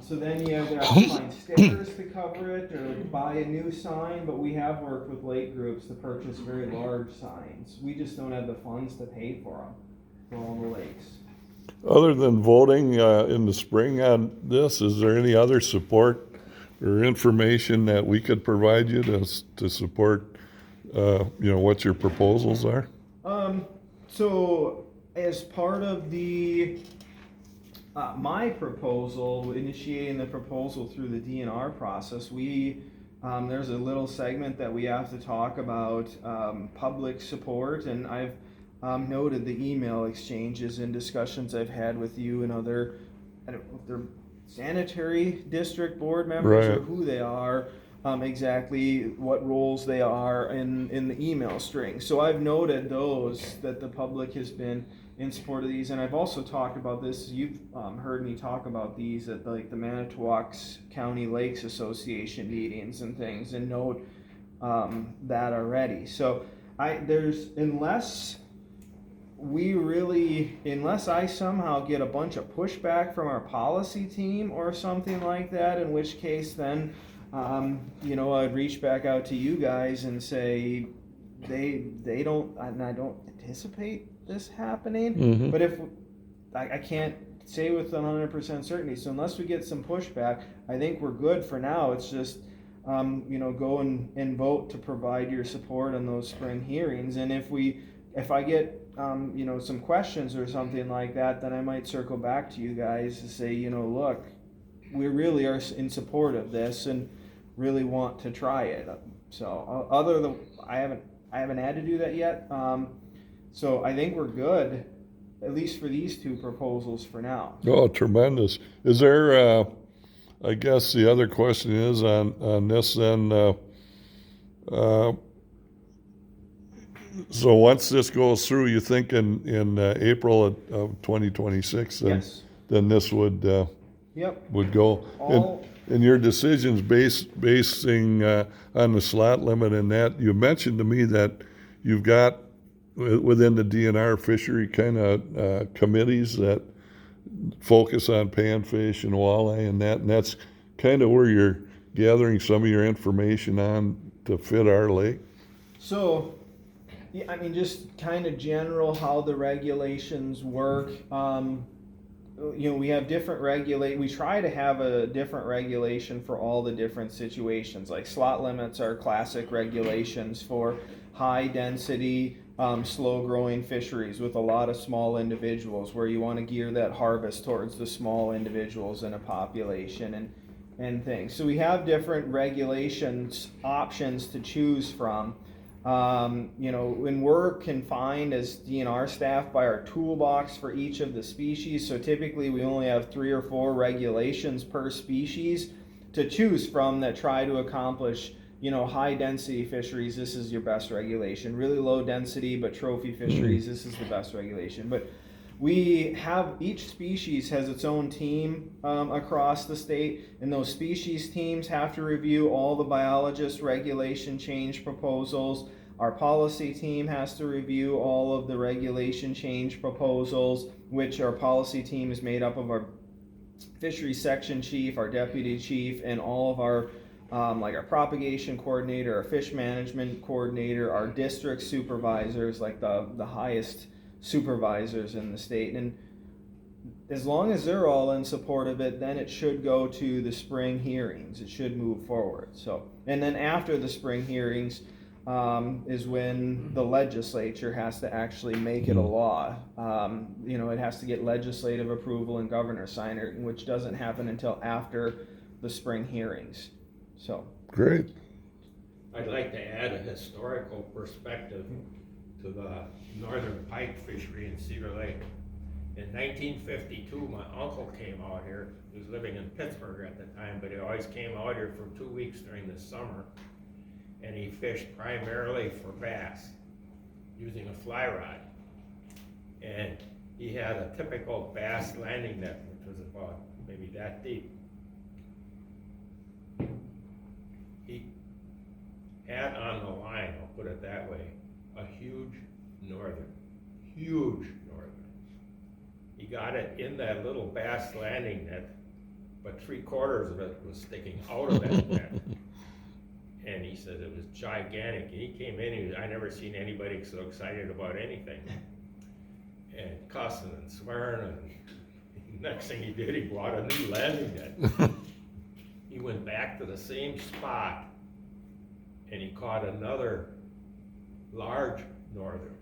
So then you either have to find stickers to cover it or buy a new sign, but we have worked with lake groups to purchase very large signs. We just don't have the funds to pay for them for all the lakes. Other than voting in the spring on this, is there any other support or information that we could provide you to support, what your proposals are? So as part of the my proposal, initiating the proposal through the DNR process, there's a little segment that we have to talk about public support, and I've noted the email exchanges and discussions I've had with you and other, I don't know if they're sanitary district board members or Right. who they are, exactly what roles they are in the email string. So I've noted those, that the public has been in support of these, and I've also talked about this, you've heard me talk about these at like the Manitowoc County Lakes Association meetings and things, and note that already. So unless I somehow get a bunch of pushback from our policy team or something like that, in which case then, I'd reach back out to you guys and say, they don't, and I don't anticipate this happening, Mhm. but if, I can't say with 100% certainty, so unless we get some pushback, I think we're good for now. It's just, go and vote to provide your support on those spring hearings, and if I get some questions or something like that, then I might circle back to you guys to say, look, we really are in support of this and really want to try it. So I haven't had to do that yet. So I think we're good, at least for these 2 proposals for now. Oh, tremendous. Is there, I guess the other question is on this then, so once this goes through, you think in April of 2026, Yes. then this would Yep. go? All- And your decisions basing on the slot limit and that, you mentioned to me that you've got within the DNR Fishery kind of committees that focus on panfish and walleye and that's kind of where you're gathering some of your information on to fit our lake? So, yeah, I mean, just kind of general how the regulations work. We have we try to have a different regulation for all the different situations. Like slot limits are classic regulations for high density, slow growing fisheries with a lot of small individuals, where you want to gear that harvest towards the small individuals in a population and things. So we have different regulations options to choose from. You know, when we're confined as DNR staff by our toolbox for each of the species, so typically we only have 3 or 4 regulations per species to choose from that try to accomplish, you know, high density fisheries, this is your best regulation. Really low density, but trophy fisheries, this is the best regulation. But we have, each species has its own team across the state, and those species teams have to review all the biologist regulation change proposals. Our policy team has to review all of the regulation change proposals, which our policy team is made up of our fisheries section chief, our deputy chief, and all of our like our propagation coordinator, our fish management coordinator, our district supervisors, like the highest supervisors in the state. And as long as they're all in support of it, then it should go to the spring hearings. It should move forward. So, and then after the spring hearings is when the legislature has to actually make it a law. You know, it has to get legislative approval and governor sign it, which doesn't happen until after the spring hearings. So Great. I'd like to add a historical perspective to the northern pike fishery in Cedar Lake. In 1952, my uncle came out here. He was living in Pittsburgh at the time, but he always came out here for 2 weeks during the summer, and he fished primarily for bass using a fly rod. And he had a typical bass landing net, which was about maybe that deep. He had on the line, I'll put it that way, a huge northern. He got it in that little bass landing net, but 3/4 of it was sticking out of that net. And he said it was gigantic. And he came in, I never seen anybody so excited about anything. And cussing and swearing, and next thing he did, he bought a new landing net. He went back to the same spot, and he caught another large northern.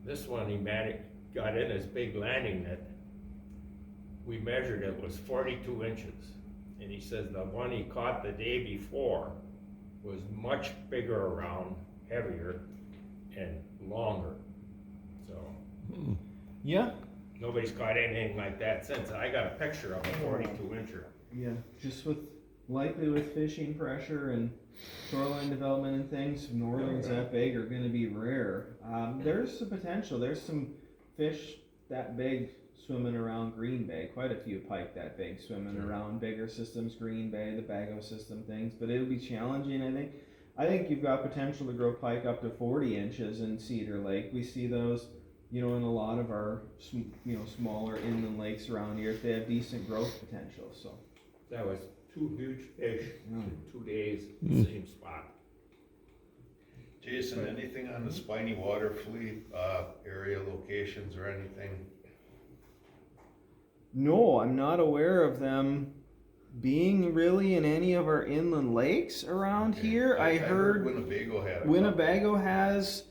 This one he got in his big landing net. We measured it was 42 inches. And he says the one he caught the day before was much bigger around, heavier, and longer. So, yeah, nobody's caught anything like that since. I got a picture of a 42-incher. yeah, just likely with fishing pressure and shoreline development and things, northerns that big are going to be rare. There's the potential. There's some fish that big swimming around Green Bay. Quite a few pike that big swimming around bigger systems, Green Bay, the Bago system things. But it'll be challenging, I think. I think you've got potential to grow pike up to 40 inches in Cedar Lake. We see those, you know, in a lot of our, you know, smaller inland lakes around here. They have decent growth potential. So That was 2 huge fish in 2 days in the same spot. Jason, anything on the spiny water flea area locations or anything? no, I'm not aware of them being really in any of our inland lakes around Okay. here. I heard Winnebago had a Winnebago has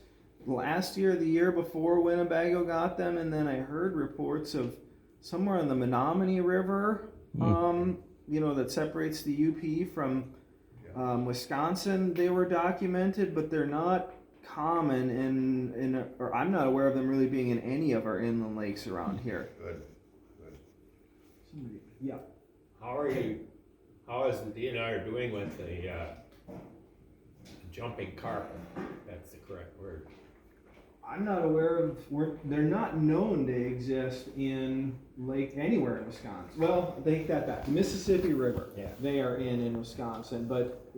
last year, the year before Winnebago got them, and then I heard reports of somewhere in the Menominee River, you know, that separates the UP from Wisconsin. They were documented, but they're not common or I'm not aware of them really being in any of our inland lakes around here. Good. Somebody, yeah. How is the DNR doing with the jumping carp? That's the correct word. I'm not aware of, they're not known to exist in anywhere in Wisconsin. Well, take that back. The Mississippi River, Yeah. they are in Wisconsin, but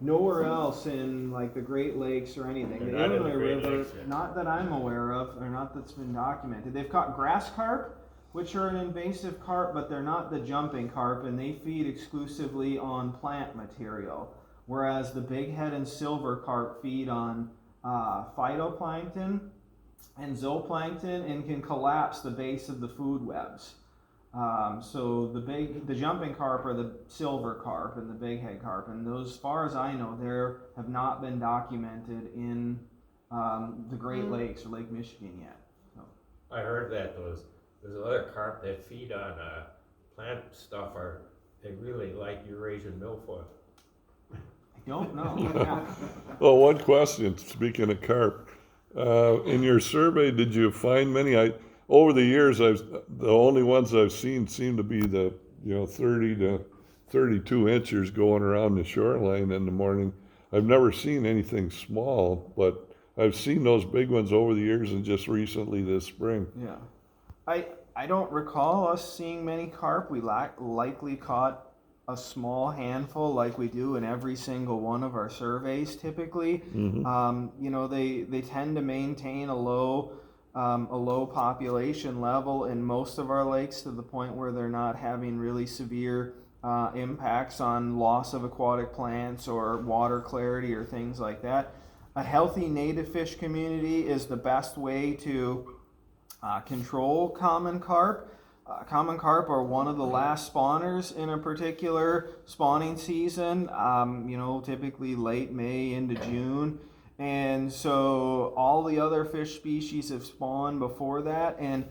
nowhere else in like the Great Lakes or anything. They're The not in the Illinois Great River, Lakes yet. not that I'm aware of, or not that's been documented. They've caught grass carp, which are an invasive carp, but they're not the jumping carp, and they feed exclusively on plant material. Whereas the bighead and silver carp feed on phytoplankton and zooplankton and can collapse the base of the food webs. So the jumping carp are the silver carp and the bighead carp, and those, as far as I know, there have not been documented in the Great Lakes or Lake Michigan yet. So. I heard that there's other carp that feed on plant stuff they really like Eurasian milfoil. Don't know, yeah. Well, one question, speaking of carp, in your survey, did you find many? Over the years, the only ones I've seen seem to be the, 30 to 32 inches going around the shoreline in the morning. I've never seen anything small, but I've seen those big ones over the years and just recently this spring. Yeah. I don't recall us seeing many carp. We likely caught a small handful like we do in every single one of our surveys typically. They tend to maintain a low population level in most of our lakes to the point where they're not having really severe impacts on loss of aquatic plants or water clarity or things like that. A healthy native fish community is the best way to control common carp. Common carp are one of the last spawners in a particular spawning season, typically late May into June. And so all the other fish species have spawned before that. And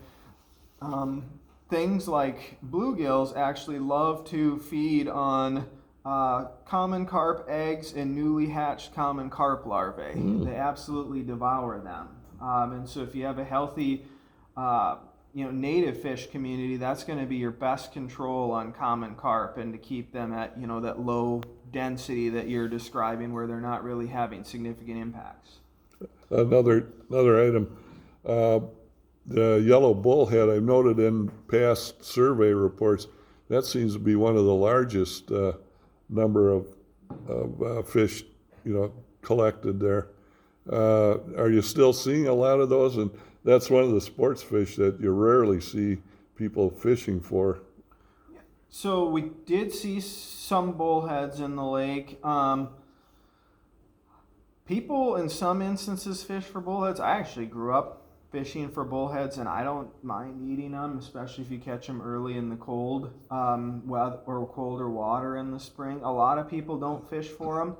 things like bluegills actually love to feed on common carp eggs and newly hatched common carp larvae. They absolutely devour them. And so if you have a healthy native fish community, that's going to be your best control on common carp, and to keep them at that low density that you're describing where they're not really having significant impacts. Another item, the yellow bullhead, I've noted in past survey reports, that seems to be one of the largest number of fish, collected there. Are you still seeing a lot of those? And that's one of the sports fish that you rarely see people fishing for. So we did see some bullheads in the lake. People in some instances fish for bullheads. I actually grew up fishing for bullheads, and I don't mind eating them, especially if you catch them early in the cold weather or colder water in the spring. A lot of people don't fish for them.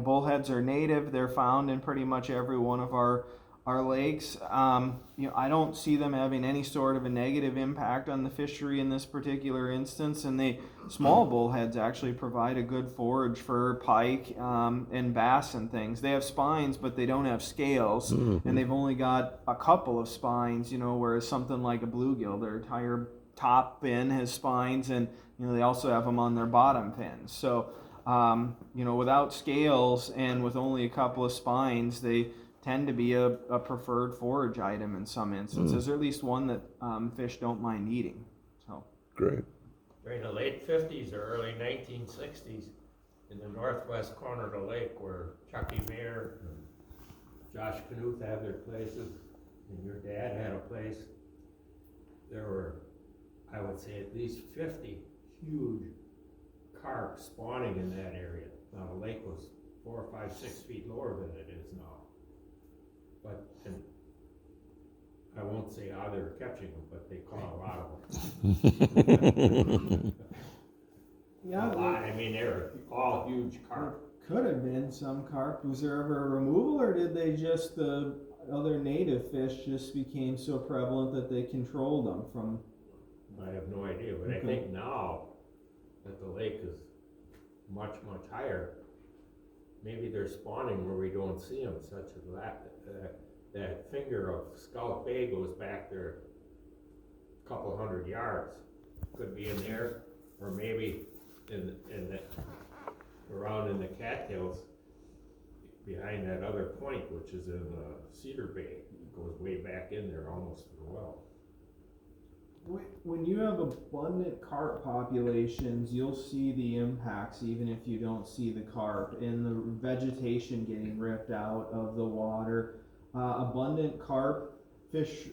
Bullheads are native. They're found in pretty much every one of our lakes. I don't see them having any sort of a negative impact on the fishery in this particular instance, and small bullheads actually provide a good forage for pike and bass and things. They have spines, but they don't have scales, and they've only got a couple of spines, whereas something like a bluegill, their entire top fin has spines, and they also have them on their bottom fins. So without scales and with only a couple of spines, they tend to be a preferred forage item in some instances, or at least one that fish don't mind eating. So Great. During the late 50s or early 1960s, in the northwest corner of the lake where Chucky Mayer and Josh Knuth have their places, and your dad had a place, there were, I would say, at least 50 huge carp spawning in that area. Now the lake was 4, 5, 6 feet lower than it is now. But, and I won't say how they're catching them, but they caught a lot of them. yeah, A lot, I mean, they're all huge carp. could have been some carp. Was there ever a removal, or did they just the other native fish just became so prevalent that they controlled them from? I have no idea, but I think now that the lake is much, much higher, maybe they're spawning where we don't see them, such as that finger of Scout Bay goes back there a couple hundred yards. Could be in there, or maybe around in the cattails behind that other point, which is in Cedar Bay. It goes way back in there, almost to the well. When you have abundant carp populations, you'll see the impacts even if you don't see the carp, in the vegetation getting ripped out of the water. Abundant carp fish,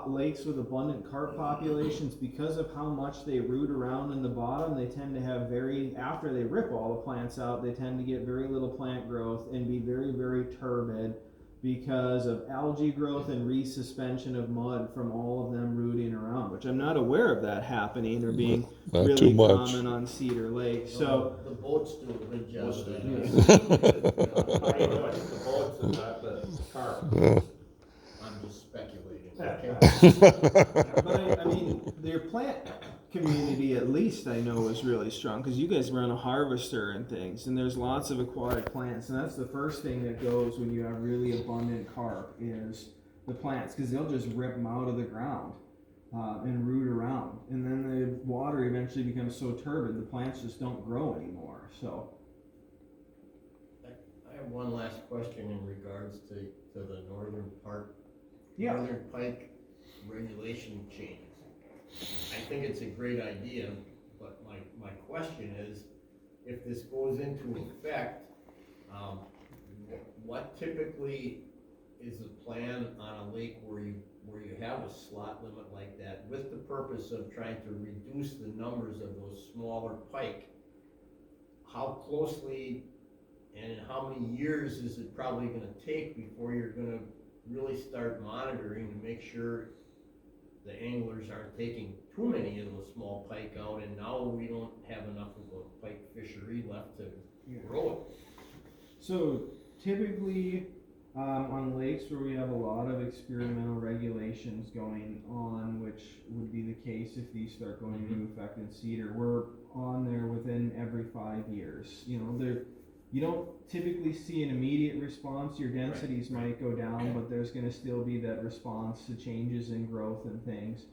lakes with abundant carp populations, because of how much they root around in the bottom, they tend to have after they rip all the plants out, they tend to get very little plant growth and be very, very turbid, because of algae growth and resuspension of mud from all of them rooting around, which I'm not aware of that happening or being Not really too much. common on Cedar Lake. So The boats do a good job of that. How do you know it's the boats and not the carp? I'm just speculating, okay? but I mean, their plant community, at least I know, is really strong, because you guys run a harvester and things, and there's lots of aquatic plants, and that's the first thing that goes when you have really abundant carp is the plants, because they'll just rip them out of the ground and root around, and then the water eventually becomes so turbid the plants just don't grow anymore. So I have one last question in regards to the northern part, yeah, northern pike regulation changes. I think it's a great idea, but my question is, if this goes into effect, what typically is the plan on a lake where you have a slot limit like that with the purpose of trying to reduce the numbers of those smaller pike? How closely and in how many years is it probably gonna take before you're gonna really start monitoring to make sure the anglers aren't taking too many of those small pike out, and now we don't have enough of a pike fishery left to grow it? so typically on lakes where we have a lot of experimental regulations going on, which would be the case if these start going into effect in Cedar, we're on there within every 5 years. You know, you don't typically see an immediate response. Your densities might go down, but there's going to still be that response to changes in growth and things.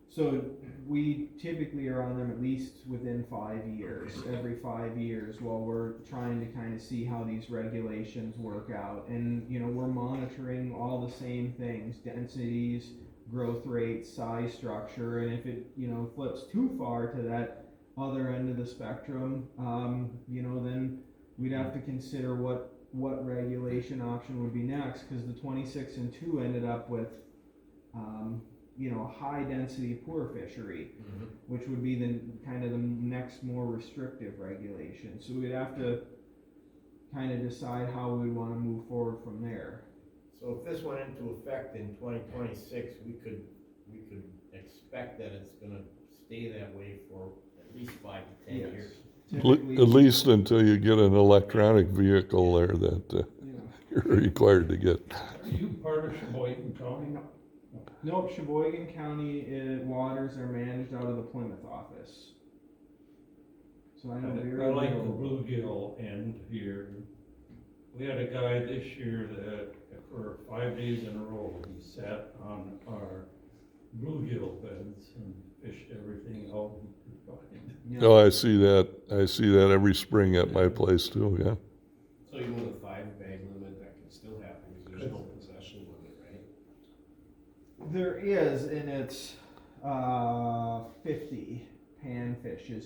So we typically are on them at least within 5 years, every 5 years, while we're trying to kind of see how these regulations work out. And, you know, we're monitoring all the same things: densities, growth rates, size structure, and if it, you know, flips too far to that other end of the spectrum, you know, then we'd have to consider what regulation option would be next, because the 26 and 2 ended up with, you know, a high density poor fishery, which would be the kind of the next more restrictive regulation. So we'd have to kind of decide how we would want to move forward from there. So if this went into effect in 2026, we could expect that it's gonna stay that way for at least 5 to 10 years. Typically, At least until you get an electronic vehicle there that yeah. you're required to get. Are you part of Sheboygan County? Nope, Sheboygan County waters are managed out of the Plymouth office. So I know very I like the little. bluegill end here. We had a guy this year that for 5 days in a row, he sat on our bluegill beds and fished everything out he could find. Yeah. Oh, I see that every spring at my place too, yeah. So even with a 5-bag limit, that can still happen because there's no possession limit, right? There is, and it's 50 panfish is